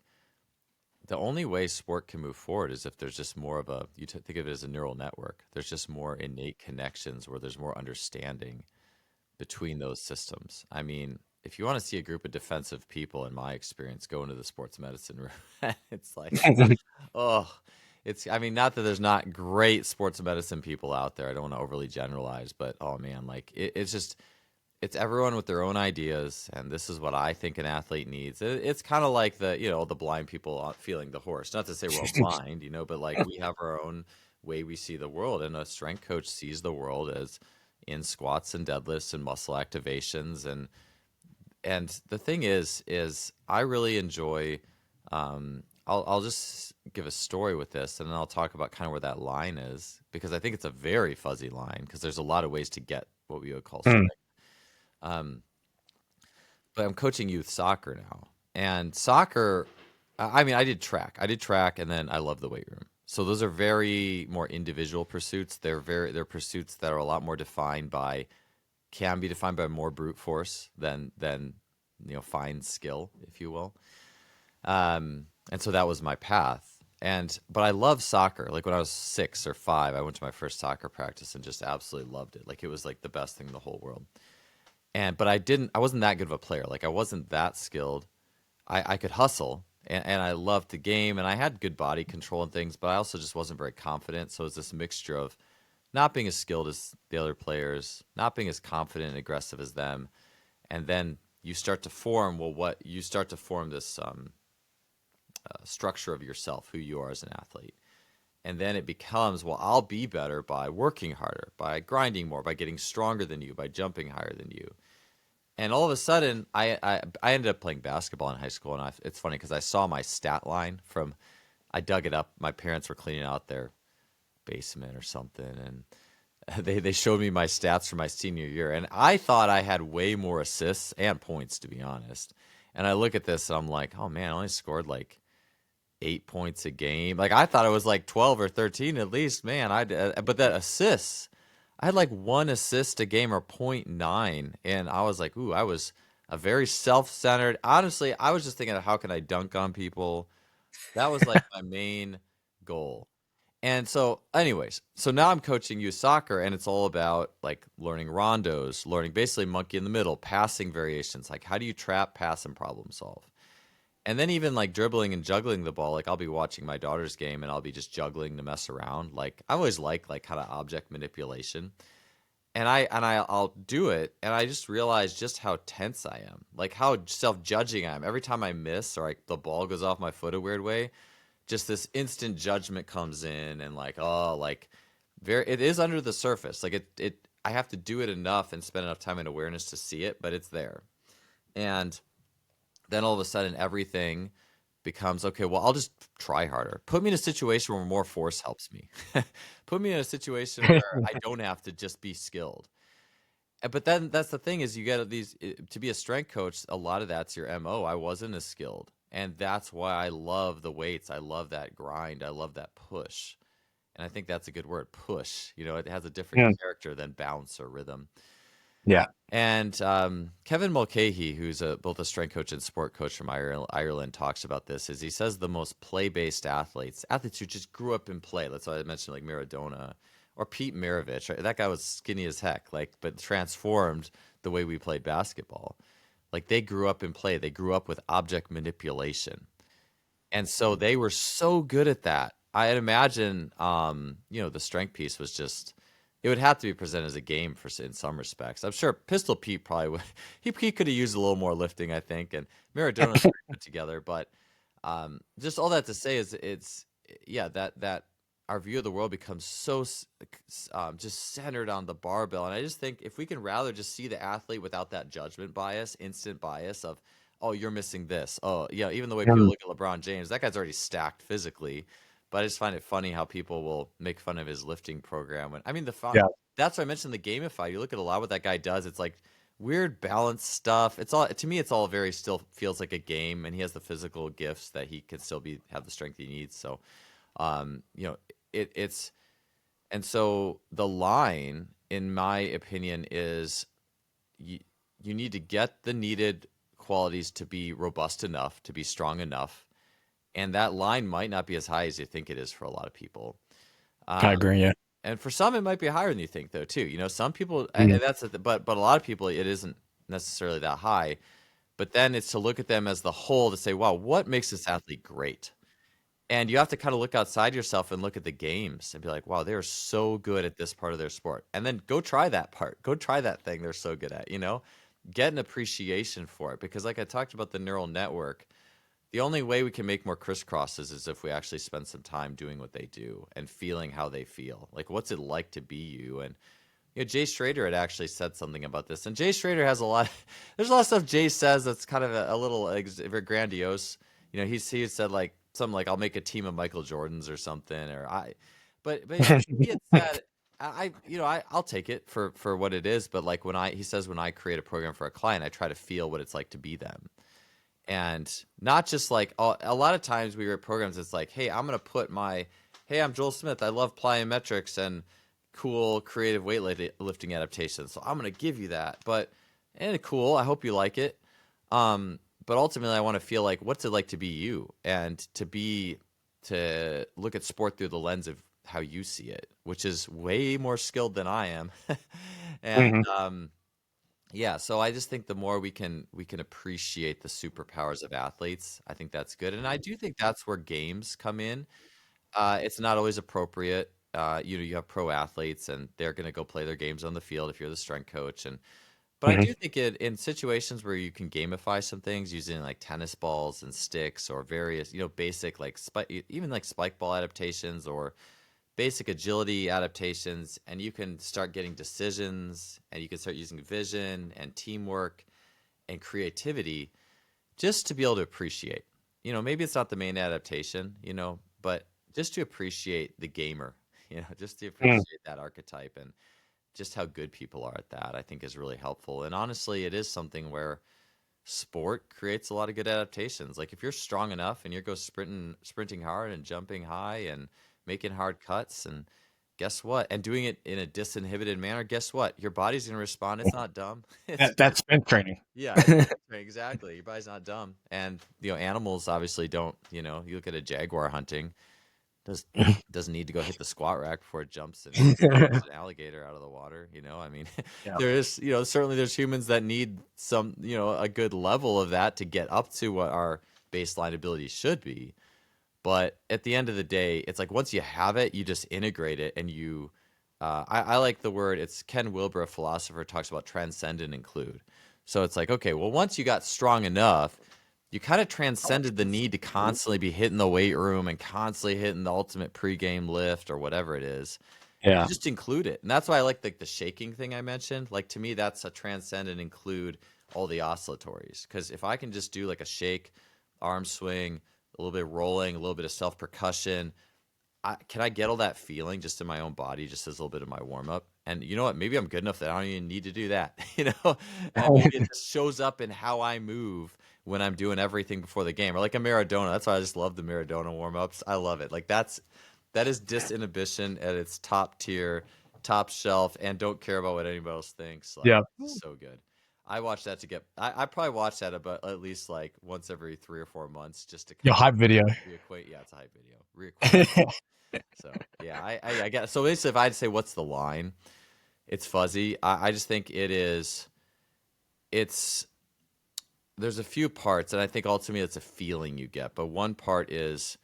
B: the only way sport can move forward is if there's just more of think of it as a neural network. There's just more innate connections where there's more understanding between those systems. I mean, if you want to see a group of defensive people, in my experience, go into the sports medicine room, it's like, oh, I mean, not that there's not great sports medicine people out there. I don't want to overly generalize, but oh man, like it's everyone with their own ideas. And this is what I think an athlete needs. It's kind of like the blind people feeling the horse, not to say we're all blind, but like we have our own way we see the world. And a strength coach sees the world as in squats and deadlifts and muscle activations. And the thing is I really enjoy, I'll just give a story with this, and then I'll talk about kind of where that line is, because I think it's a very fuzzy line, because there's a lot of ways to get what we would call
A: Mm.
B: strength. But I'm coaching youth soccer now, and soccer, I mean, I did track, and then I love the weight room. So those are very more individual pursuits. They're pursuits that are a lot more can be defined by more brute force than fine skill, if you will. And so that was my path. But I love soccer. Like when I was 6 or 5, I went to my first soccer practice and just absolutely loved it. Like it was like the best thing in the whole world. But I wasn't that good of a player. Like I wasn't that skilled. I could hustle, and I loved the game, and I had good body control and things, but I also just wasn't very confident. So it was this mixture of not being as skilled as the other players, not being as confident and aggressive as them. And then you start to form, this structure of yourself, who you are as an athlete. And then it becomes, well, I'll be better by working harder, by grinding more, by getting stronger than you, by jumping higher than you. And all of a sudden, I ended up playing basketball in high school, and it's funny because I saw my stat line I dug it up. My parents were cleaning out their basement or something, and they showed me my stats for my senior year, and I thought I had way more assists and points, to be honest. And I look at this, and I'm like, oh man, I only scored like 8 points a game. Like I thought it was like 12 or 13 at least, man. But that assists, I had like 1 assist a game or 0.9, and I was like, ooh, I was a very self-centered. Honestly, I was just thinking of how can I dunk on people. That was like my main goal. And so, anyways, so now I'm coaching youth soccer, and it's all about like learning rondos, learning basically monkey in the middle, passing variations. Like, how do you trap, pass, and problem solve? And then even like dribbling and juggling the ball. Like, I'll be watching my daughter's game, and I'll be just juggling to mess around. Like, I always like kind of object manipulation, and I'll do it, and I just realize just how tense I am, like how self-judging I am. Every time I miss or like the ball goes off my foot a weird way, just this instant judgment comes in, and like, oh, like it is under the surface. Like I have to do it enough and spend enough time in awareness to see it, but it's there. And then all of a sudden everything becomes, okay, well, I'll just try harder. Put me in a situation where more force helps me. Put me in a situation where I don't have to just be skilled. But then that's the thing is you get to be a strength coach, a lot of that's your MO. I wasn't as skilled. And that's why I love the weights. I love that grind. I love that push. And I think that's a good word, push. It has a different
A: Yeah.
B: character than bounce or rhythm.
A: Yeah.
B: And Kevin Mulcahy, who's both a strength coach and sport coach from Ireland, talks about this. Is he says the most play-based athletes who just grew up in play. That's why I mentioned like Maradona or Pete Maravich. Right? That guy was skinny as heck, but transformed the way we played basketball. Like they grew up in play. They grew up with object manipulation, and so they were so good at that. I'd imagine, the strength piece was just, it would have to be presented as a game in some respects. I'm sure Pistol Pete probably would. He could have used a little more lifting, I think, and Maradona's pretty put together. But just all that to say is, that our view of the world becomes so just centered on the barbell, and I just think if we can rather just see the athlete without that judgment bias, instant bias of, oh, you're missing this. Oh, yeah, even the way people look at LeBron James, that guy's already stacked physically. But I just find it funny how people will make fun of his lifting program. I mean,
A: Yeah.
B: that's why I mentioned the gamify. You look at a lot what that guy does. It's like weird balance stuff. It's all, to me, it's all very still feels like a game, and he has the physical gifts that he can still have the strength he needs. So, it's and so the line, in my opinion, is you need to get the needed qualities to be robust enough, to be strong enough, and that line might not be as high as you think it is for a lot of people.
A: I agree. Yeah.
B: And for some, it might be higher than you think, though, too. Some people,
A: Mhm.
B: and but a lot of people, it isn't necessarily that high. But then it's to look at them as the whole to say, wow, what makes this athlete great? And you have to kind of look outside yourself and look at the games and be like, wow, they're so good at this part of their sport. And then go try that part. Go try that thing they're so good at, get an appreciation for it. Because like I talked about the neural network, the only way we can make more crisscrosses is if we actually spend some time doing what they do and feeling how they feel. Like, what's it like to be you? And Jay Schrader had actually said something about this. And Jay Schrader has there's a lot of stuff Jay says that's kind of a little very grandiose. He said like something like, I'll make a team of Michael Jordans or something, but he had said, I'll take it for what it is. But like he says, when I create a program for a client, I try to feel what it's like to be them. And not just like, a lot of times we write programs, it's like, hey, I'm Joel Smith. I love plyometrics and cool creative weightlifting adaptations. So I'm going to give you that. And cool, I hope you like it. But ultimately I want to feel like, what's it like to be you, and to look at sport through the lens of how you see it, which is way more skilled than I am. And,
A: Mhm.
B: yeah, so I just think the more we can appreciate the superpowers of athletes, I think that's good. And I do think that's where games come in. It's not always appropriate. You have pro athletes, and they're going to go play their games on the field if you're the strength coach. But I
A: Mhm.
B: do think in situations where you can gamify some things using like tennis balls and sticks, or various, basic like even like spike ball adaptations, or basic agility adaptations, and you can start getting decisions, and you can start using vision and teamwork and creativity just to be able to appreciate. Maybe it's not the main adaptation, but just to appreciate the gamer, just to
A: Mhm.
B: appreciate that archetype, and just how good people are at that, I think is really helpful. And honestly, it is something where sport creates a lot of good adaptations. Like if you're strong enough and you go sprinting hard and jumping high and making hard cuts, and guess what? And doing it in a disinhibited manner, guess what? Your body's going to respond. It's not dumb.
A: That's strength training.
B: Yeah, it's exactly. Your body's not dumb. And animals obviously don't, you look at a jaguar hunting, does doesn't need to go hit the squat rack before it jumps and pulls an alligator out of the water. I mean,
A: Yeah.
B: there is, certainly there's humans that need some, a good level of that to get up to what our baseline ability should be. But at the end of the day, it's like once you have it, you just integrate it, and I like the word. It's Ken Wilber, a philosopher, talks about transcend and include. So it's like, okay, well, once you got strong enough, you kind of transcended the need to constantly be hitting the weight room and constantly hitting the ultimate pregame lift or whatever it is. You
A: Yeah.
B: just include it. And that's why I like the shaking thing I mentioned. Like to me, that's a transcend and include all the oscillatories. Because if I can just do like a shake, arm swing, a little bit of rolling, a little bit of self percussion, can I get all that feeling just in my own body, just as a little bit of my warm up? And you know what? Maybe I'm good enough that I don't even need to do that, and maybe it just shows up in how I move when I'm doing everything before the game, or like a Maradona. That's why I just love the Maradona warm ups. I love it. Like that is disinhibition at its top tier. top shelf, and don't care about what anybody else thinks. Like,
A: Yeah.
B: so good. I watch that to get. I probably watch that about at least like once every 3 or 4 months, just to
A: Your
B: kind of
A: hype video.
B: reacquaint. Yeah, it's a hype video. Reacquaint. So yeah, I get. So basically, if I had to say what's the line, it's fuzzy. I just think it is. It's there's a few parts, and I think ultimately it's a feeling you get. But one part is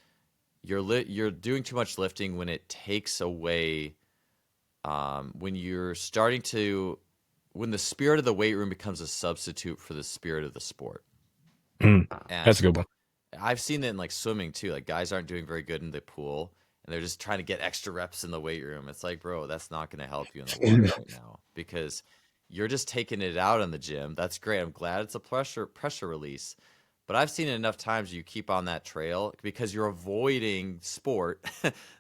B: you're doing too much lifting when it takes away when you're starting to when the spirit of the weight room becomes a substitute for the spirit of the sport.
A: Mm, that's
B: And
A: a good one.
B: I've seen it in like swimming too. Like guys aren't doing very good in the pool and they're just trying to get extra reps in the weight room. It's like, bro, that's not going to help you in the water right now because you're just taking it out in the gym. That's great. I'm glad it's a pressure release. But I've seen it enough times you keep on that trail because you're avoiding sport.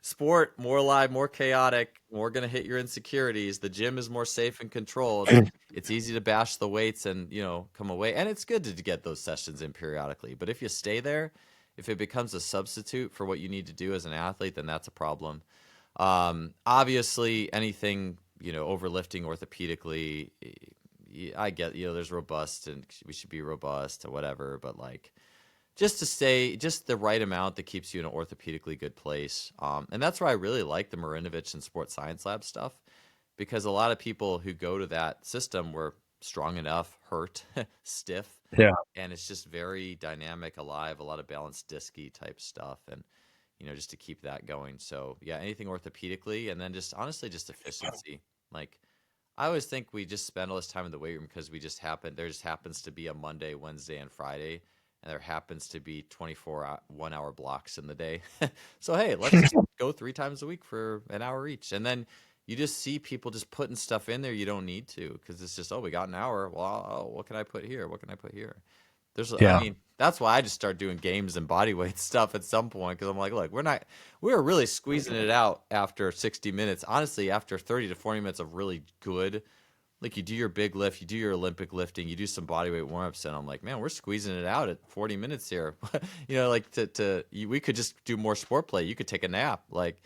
B: Sport, more alive, more chaotic, more going to hit your insecurities. The gym is more safe and controlled. It's easy to bash the weights and, come away. And it's good to get those sessions in periodically. But if you stay there, if it becomes a substitute for what you need to do as an athlete, then that's a problem. Obviously, anything, overlifting orthopedically, I get, there's robust and we should be robust or whatever, but like just to stay just the right amount that keeps you in an orthopedically good place. And that's why I really like the Marinovich and Sports Science Lab stuff because a lot of people who go to that system were strong enough, hurt, stiff,
A: Yeah.
B: and it's just very dynamic, alive, a lot of balanced disky type stuff. And, just to keep that going. So yeah, anything orthopedically and then just honestly just efficiency. Like, I always think we just spend all this time in the weight room because there just happens to be a Monday, Wednesday, and Friday, and there happens to be 24 1-hour blocks in the day. So, hey, let's just go 3 times a week for an hour each. And then you just see people just putting stuff in there you don't need to because it's just, oh, we got an hour. Well, what can I put here? What can I put here?
A: Yeah.
B: That's why I just start doing games and body weight stuff at some point because I'm like, look, we're really squeezing it out after 60 minutes. Honestly, after 30 to 40 minutes of really good, like you do your big lift, you do your Olympic lifting, you do some body weight warm-ups, and I'm like, man, we're squeezing it out at 40 minutes here. Like we could just do more sport play. You could take a nap. Like,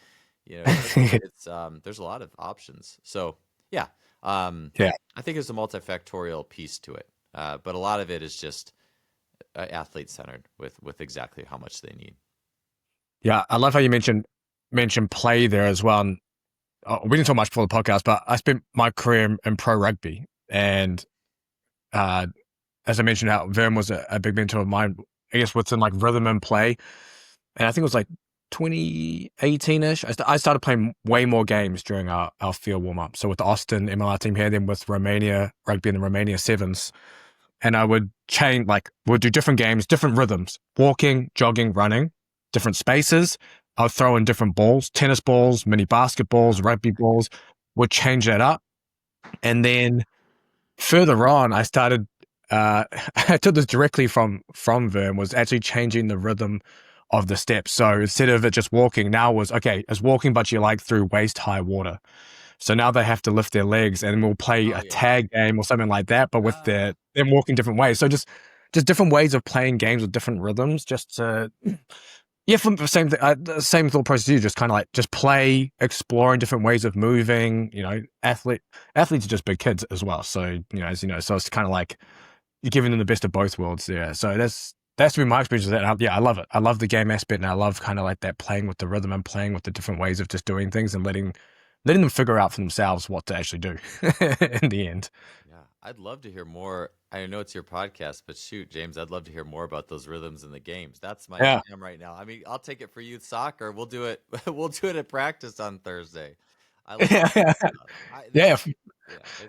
B: it's there's a lot of options. So yeah,
A: Yeah.
B: I think there's a multifactorial piece to it, but a lot of it is just athlete centered with exactly how much they need.
A: Yeah. I love how you mentioned play there as well. And, we didn't talk much before the podcast, but I spent my career in pro rugby. And as I mentioned, how Vern was a big mentor of mine, I guess within like rhythm and play. And I think it was like 2018-ish. I started playing way more games during our field warm-up. So with the Austin MLR team here, then with Romania rugby and the Romania Sevens. And I would we'd do different games, different rhythms, walking, jogging, running, different spaces. I would throw in different balls, tennis balls, mini basketballs, rugby balls, would change that up. And then further on, I started, I took this directly from Vern, was actually changing the rhythm of the steps. So instead of it just walking, now was, okay, it's walking, but you like through waist high water. So now they have to lift their legs and we'll play a tag game or something like that, but with them walking different ways. So just different ways of playing games with different rhythms, just to, from the same thing, same thought process you just kind of like just play, exploring different ways of moving, athletes are just big kids as well. So, as you know, so it's kind of like you're giving them the best of both worlds there. So that's been my experience with that. I love it. I love the game aspect and I love kind of like that playing with the rhythm and playing with the different ways of just doing things and letting them figure out for themselves what to actually do in the end.
B: Yeah, I'd love to hear more. I know it's your podcast, but shoot, James, I'd love to hear more about those rhythms in the games. That's my jam right now. I mean, I'll take it for youth soccer. We'll do it. We'll do it at practice on Thursday. I love that stuff.
A: Yeah.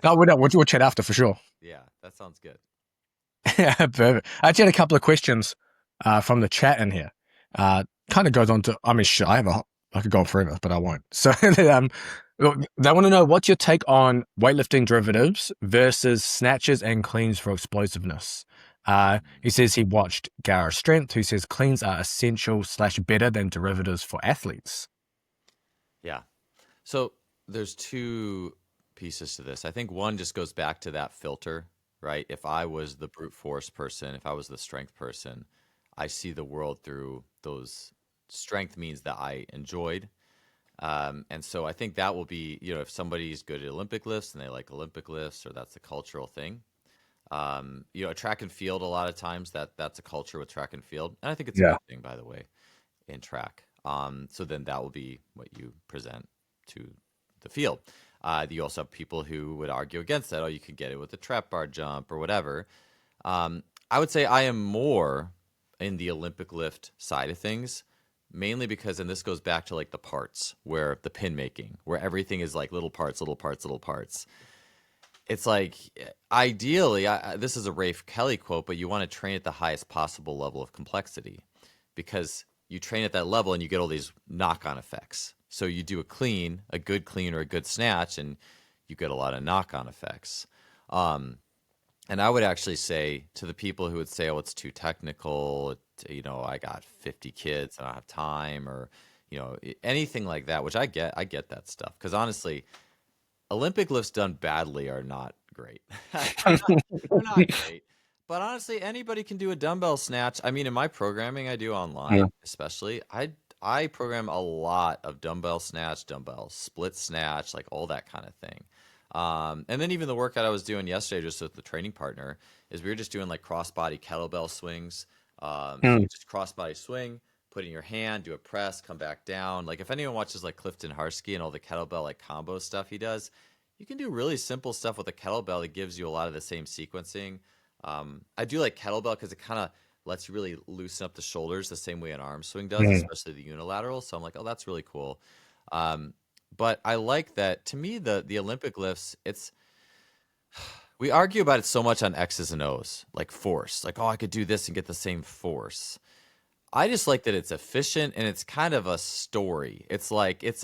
A: No, we'll chat after for sure.
B: Yeah, that sounds good.
A: Yeah, perfect. I actually had a couple of questions from the chat in here. Kind of goes on to, I mean, shit, I could go on forever, but I won't. So they want to know, what's your take on weightlifting derivatives versus snatches and cleans for explosiveness? He says he watched Gareth's Strength, who says cleans are essential / better than derivatives for athletes.
B: Yeah. So there's 2 pieces to this. I think one just goes back to that filter, right? If I was the brute force person, if I was the strength person, I see the world through those. Strength means that I enjoyed. And so I think that will be, if somebody's good at Olympic lifts and they like Olympic lifts, or that's a cultural thing. Track and field, a lot of times that's a culture with track and field. And I think it's a
A: Yeah.
B: good thing, by the way, in track. So then that will be what you present to the field. You also have people who would argue against that. Oh, you could get it with a trap bar jump or whatever. I would say I am more in the Olympic lift side of things, mainly because, and this goes back to like the parts, where the pin making, where everything is like little parts, little parts, little parts. It's like, ideally, this is a Rafe Kelly quote, but you want to train at the highest possible level of complexity, because you train at that level and you get all these knock-on effects. So you do a good clean or a good snatch, and you get a lot of knock-on effects. And I would actually say to the people who would say, oh, it's too technical, I got 50 kids, I don't have time, or, anything like that, which I get that stuff. Because honestly, Olympic lifts done badly are not great. They're not great. But honestly, anybody can do a dumbbell snatch. I mean, in my programming I do online, especially, I program a lot of dumbbell snatch, dumbbell split snatch, like all that kind of thing. And then even the workout I was doing yesterday just with the training partner is we were just doing like crossbody kettlebell swings. So you just crossbody swing, put in your hand, do a press, come back down. Like if anyone watches like Clifton Harsky and all the kettlebell like combo stuff he does, you can do really simple stuff with a kettlebell that gives you a lot of the same sequencing. I do like kettlebell because it kind of lets you really loosen up the shoulders the same way an arm swing does, especially the unilateral. So I'm like, oh, that's really cool. But I like that. To me, the Olympic lifts, we argue about it so much on X's and O's, like force. Like, oh, I could do this and get the same force. I just like that it's efficient and it's kind of a story. It's like it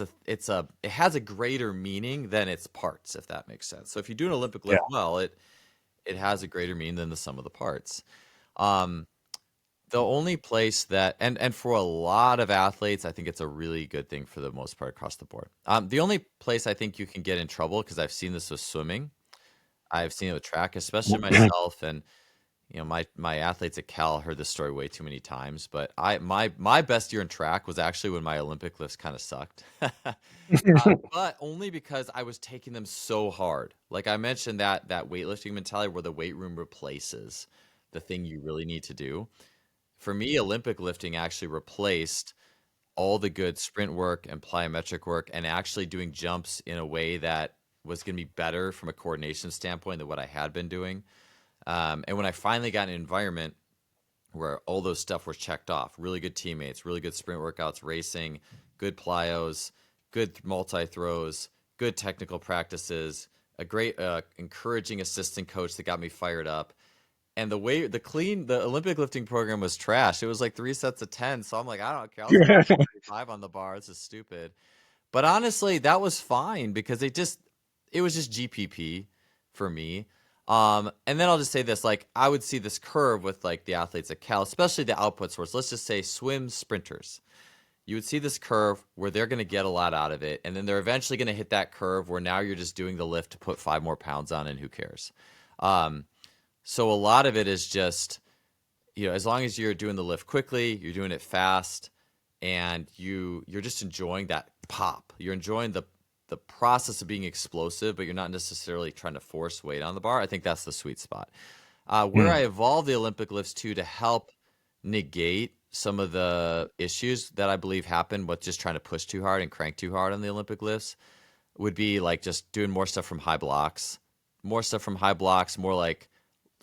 B: has a greater meaning than its parts, if that makes sense. So if you do an Olympic lift well, it has a greater meaning than the sum of the parts. The only place that, and for a lot of athletes, I think it's a really good thing for the most part across the board. The only place I think you can get in trouble, because I've seen this with swimming, I've seen it with track, especially myself, and my athletes at Cal heard this story way too many times. But my best year in track was actually when my Olympic lifts kind of sucked, but only because I was taking them so hard. Like I mentioned, that weightlifting mentality where the weight room replaces the thing you really need to do. For me, Olympic lifting actually replaced all the good sprint work and plyometric work, and actually doing jumps in a way that was going to be better from a coordination standpoint than what I had been doing. And when I finally got an environment where all those stuff was checked off, really good teammates, really good sprint workouts, racing, good plyos, good multi-throws, good technical practices, a great encouraging assistant coach that got me fired up. And the Olympic lifting program was trash. It was like 3 sets of 10. So I'm like, I don't care. I'll do 35 on the bar. This is stupid. But honestly, that was fine because it was just GPP for me. And then I'll just say this, like I would see this curve with like the athletes at Cal, especially the output source. Let's just say swim sprinters. You would see this curve where they're going to get a lot out of it. And then they're eventually going to hit that curve where now you're just doing the lift to put 5 more pounds on and who cares? So a lot of it is just, as long as you're doing the lift quickly, you're doing it fast, and you're just enjoying that pop. You're enjoying the process of being explosive, but you're not necessarily trying to force weight on the bar. I think that's the sweet spot. Where I evolved the Olympic lifts to help negate some of the issues that I believe happen with just trying to push too hard and crank too hard on the Olympic lifts would be like just doing more stuff from high blocks, more like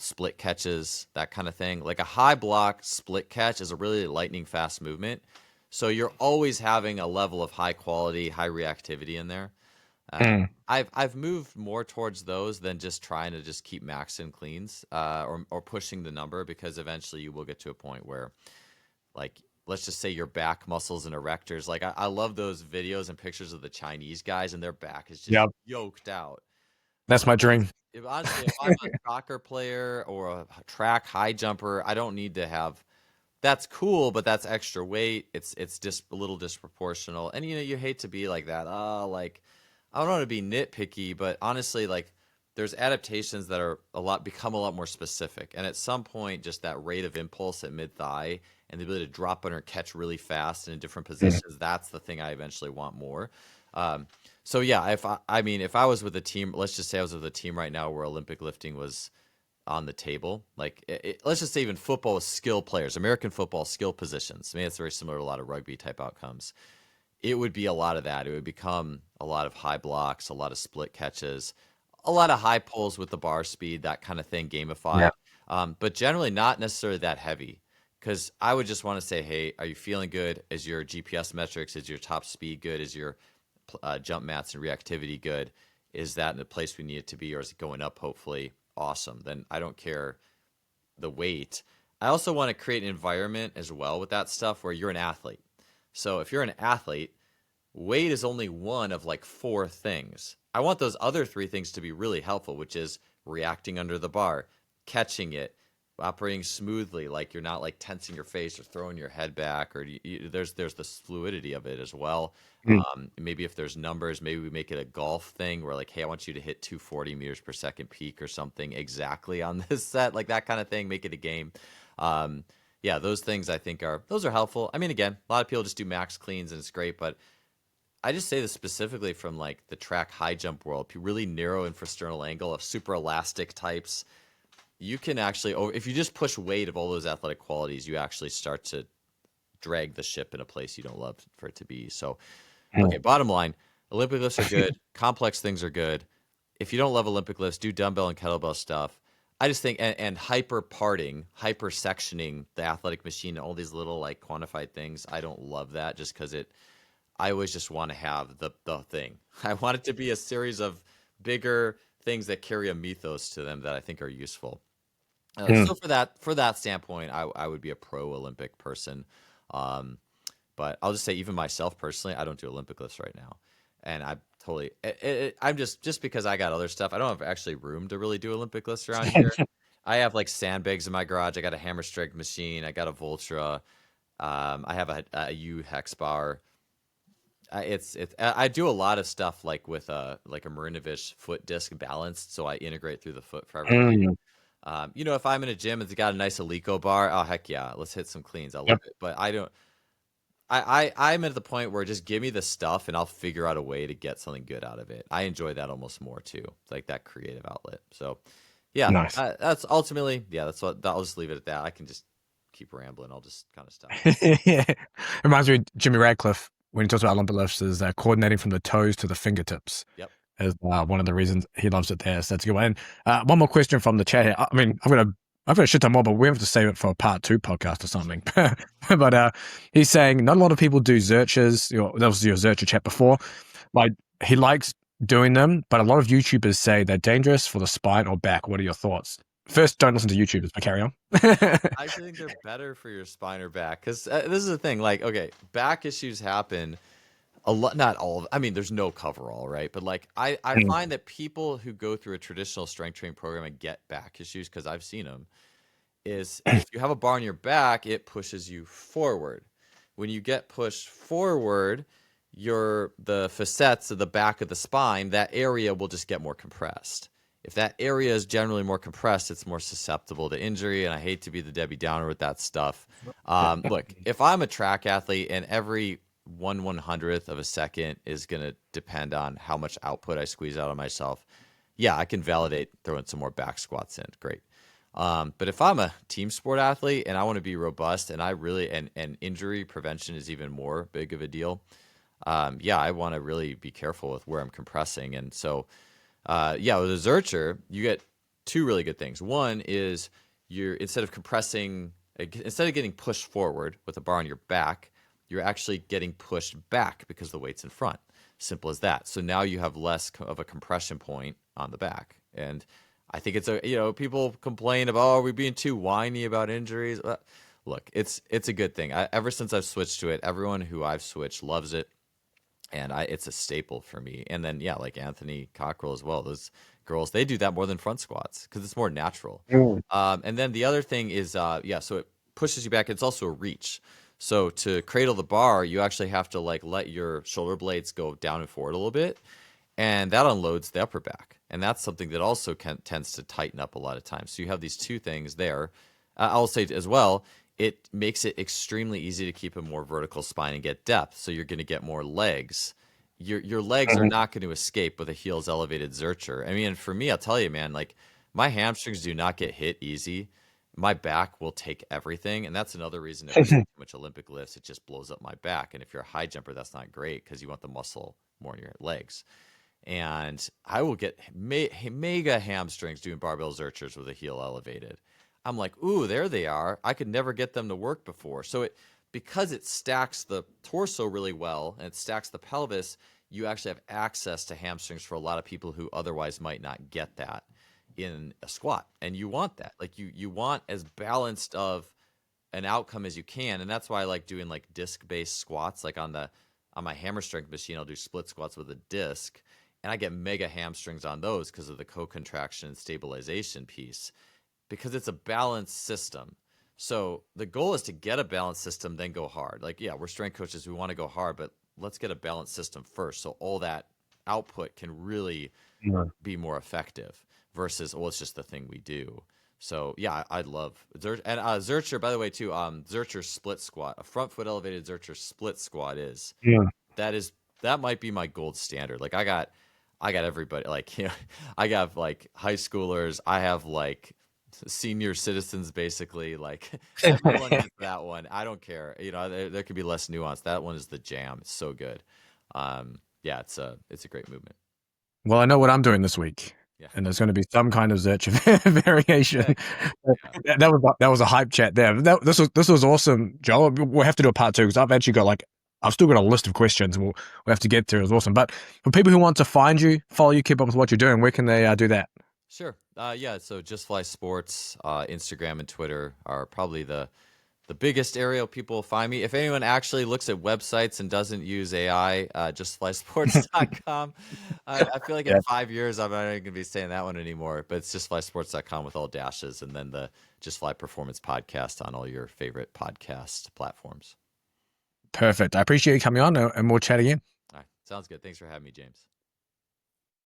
B: split catches, that kind of thing. Like a high block split catch is a really lightning fast movement. So you're always having a level of high quality, high reactivity in there. I've moved more towards those than just trying to just keep max and cleans or pushing the number, because eventually you will get to a point where, like, let's just say your back muscles and erectors. Like I love those videos and pictures of the Chinese guys and their back is just yoked out.
A: That's my dream.
B: Honestly, if I'm a soccer player or a track high jumper, I don't need to have. That's cool, but that's extra weight. It's just a little disproportional, and you hate to be like that. Like I don't want to be nitpicky, but honestly, like there's adaptations that are become a lot more specific. And at some point, just that rate of impulse at mid thigh and the ability to drop under and catch really fast and in different positions, that's the thing I eventually want more. So yeah, if I was with a team, let's just say I was with a team right now where Olympic lifting was on the table, like let's just say even football with skill players, American football skill positions. I mean, it's very similar to a lot of rugby type outcomes. It would be a lot of that. It would become a lot of high blocks, a lot of split catches, a lot of high pulls with the bar speed, that kind of thing, gamified. But generally not necessarily that heavy, because I would just want to say, hey, are you feeling good? Is your GPS metrics, is your top speed good? Is your jump mats and reactivity good? Is that in the place we need it to be, or is it going up, hopefully? Awesome. Then I don't care the weight. I also want to create an environment as well with that stuff where you're an athlete. So if you're an athlete, weight is only one of like 4 things. I want those other 3 things to be really helpful, which is reacting under the bar, catching it, operating smoothly, like you're not like tensing your face or throwing your head back, or there's the fluidity of it as well. Maybe if there's numbers, maybe we make it a golf thing where like, hey, I want you to hit 240 meters per second peak or something exactly on this set, like that kind of thing, make it a game. Yeah, those things I think are helpful. I mean, again, a lot of people just do max cleans and it's great, but I just say this specifically from like the track high jump world, really narrow infrasternal angle of super elastic types. You can actually, if you just push weight of all those athletic qualities, you actually start to drag the ship in a place you don't love for it to be. So, okay, bottom line, Olympic lifts are good. Complex things are good. If you don't love Olympic lifts, do dumbbell and kettlebell stuff. I just think, and hyper parting, hyper sectioning the athletic machine, all these little like quantified things. I don't love that just because I always just want to have the thing. I want it to be a series of bigger things that carry a mythos to them that I think are useful. So for that standpoint, I would be a pro Olympic person. But I'll just say, even myself personally, I don't do Olympic lifts right now. And I totally, I'm just because I got other stuff. I don't have actually room to really do Olympic lifts around here. I have like sandbags in my garage. I got a hammer strength machine. I got a Voltra. I have a U hex bar. I do a lot of stuff like with like a Marinovich foot disc balanced, so I integrate through the foot for everybody. If I'm in a gym and it's got a nice Alico bar, oh heck yeah, let's hit some cleans. I love it. But I don't. I'm at the point where just give me the stuff and I'll figure out a way to get something good out of it. I enjoy that almost more too, like that creative outlet. So, yeah,
A: Nice.
B: that's ultimately, that's what I'll just leave it at that. I can just keep rambling. I'll just kind of stop.
A: Yeah. It reminds me of Jimmy Radcliffe when he talks about Olympic lifts is coordinating from the toes to the fingertips.
B: Yep.
A: Is one of the reasons he loves it there. So that's a good one. And one more question from the chat here. I mean, I've got a shit ton more, but we have to save it for a part 2 podcast or something. But he's saying not a lot of people do Zerchers. That was your Zercher chat before. Like, he likes doing them, but a lot of YouTubers say they're dangerous for the spine or back. What are your thoughts? First, don't listen to YouTubers, but carry on.
B: I actually think they're better for your spine or back, because this is the thing. Like, okay, back issues happen a lot. Not all. I mean, there's no coverall, right? But like, I find that people who go through a traditional strength training program and get back issues, because I've seen them, is if you have a bar on your back, it pushes you forward. When you get pushed forward, the facets of the back of the spine, that area will just get more compressed. If that area is generally more compressed, it's more susceptible to injury. And I hate to be the Debbie Downer with that stuff. Look, if I'm a track athlete and every 1/100th of a second is going to depend on how much output I squeeze out of myself, yeah, I can validate throwing some more back squats in. Great. But if I'm a team sport athlete and I want to be robust, and I really, and injury prevention is even more big of a deal. I want to really be careful with where I'm compressing. And so, with a Zercher, you get 2 really good things. One is instead of getting pushed forward with a bar on your back, you're actually getting pushed back because the weight's in front. Simple as that. So now you have less of a compression point on the back. And I think it's people complain about, are we being too whiny about injuries? Look, it's a good thing. Ever since I've switched to it, everyone who I've switched loves it. And it's a staple for me. And then, like Anthony Cockrell as well. Those girls, they do that more than front squats because it's more natural. And then the other thing is, so it pushes you back. It's also a reach. So to cradle the bar, you actually have to like let your shoulder blades go down and forward a little bit. And that unloads the upper back. And that's something that also tends to tighten up a lot of times. So you have these two things there. I'll say as well, it makes it extremely easy to keep a more vertical spine and get depth. So you're going to get more legs. Your legs are not going to escape with a heels elevated Zercher. I mean, for me, I'll tell you, man, like my hamstrings do not get hit easy. My back will take everything. And that's another reason if I do too much Olympic lifts, it just blows up my back. And if you're a high jumper, that's not great because you want the muscle more in your legs. And I will get mega hamstrings doing barbell Zerchers with a heel elevated. I'm like, ooh, there they are. I could never get them to work before. So because it stacks the torso really well and it stacks the pelvis, you actually have access to hamstrings for a lot of people who otherwise might not get that in a squat. And you want that. Like you want as balanced of an outcome as you can. And that's why I like doing like disc-based squats. Like on my hammer strength machine, I'll do split squats with a disc. And I get mega hamstrings on those because of the co-contraction and stabilization piece, because it's a balanced system. So the goal is to get a balanced system, then go hard. Like, yeah, we're strength coaches. We want to go hard, but let's get a balanced system first. So all that output can really be more effective versus, oh, it's just the thing we do. So yeah, I love Zercher. And Zercher, by the way, too, Zercher split squat, a front foot elevated Zercher split squat that might be my gold standard. Like I got everybody, like, you know, I got like high schoolers. I have like senior citizens, basically. Like everyone gets that one. I don't care. You know, there could be less nuance. That one is the jam. It's so good. Yeah, it's a great movement.
A: Well, I know what I'm doing this week.
B: Yeah.
A: And there's going to be some kind of Zercher variation.
B: Yeah.
A: That was a hype chat there. This was awesome, Joel. We'll have to do a part 2 because I've actually got I've still got a list of questions we'll have to get through. It was awesome. But for people who want to find you, follow you, keep up with what you're doing, where can they do that?
B: Sure. Yeah. So Just Fly Sports, Instagram and Twitter are probably the biggest area people will find me. If anyone actually looks at websites and doesn't use AI, justflysports.com. I feel like in 5 years, I'm not even going to be saying that one anymore, but it's justflysports.com with all dashes, and then the Just Fly Performance podcast on all your favorite podcast platforms.
A: Perfect. I appreciate you coming on, and we'll chat again.
B: All right. Sounds good. Thanks for having me, James.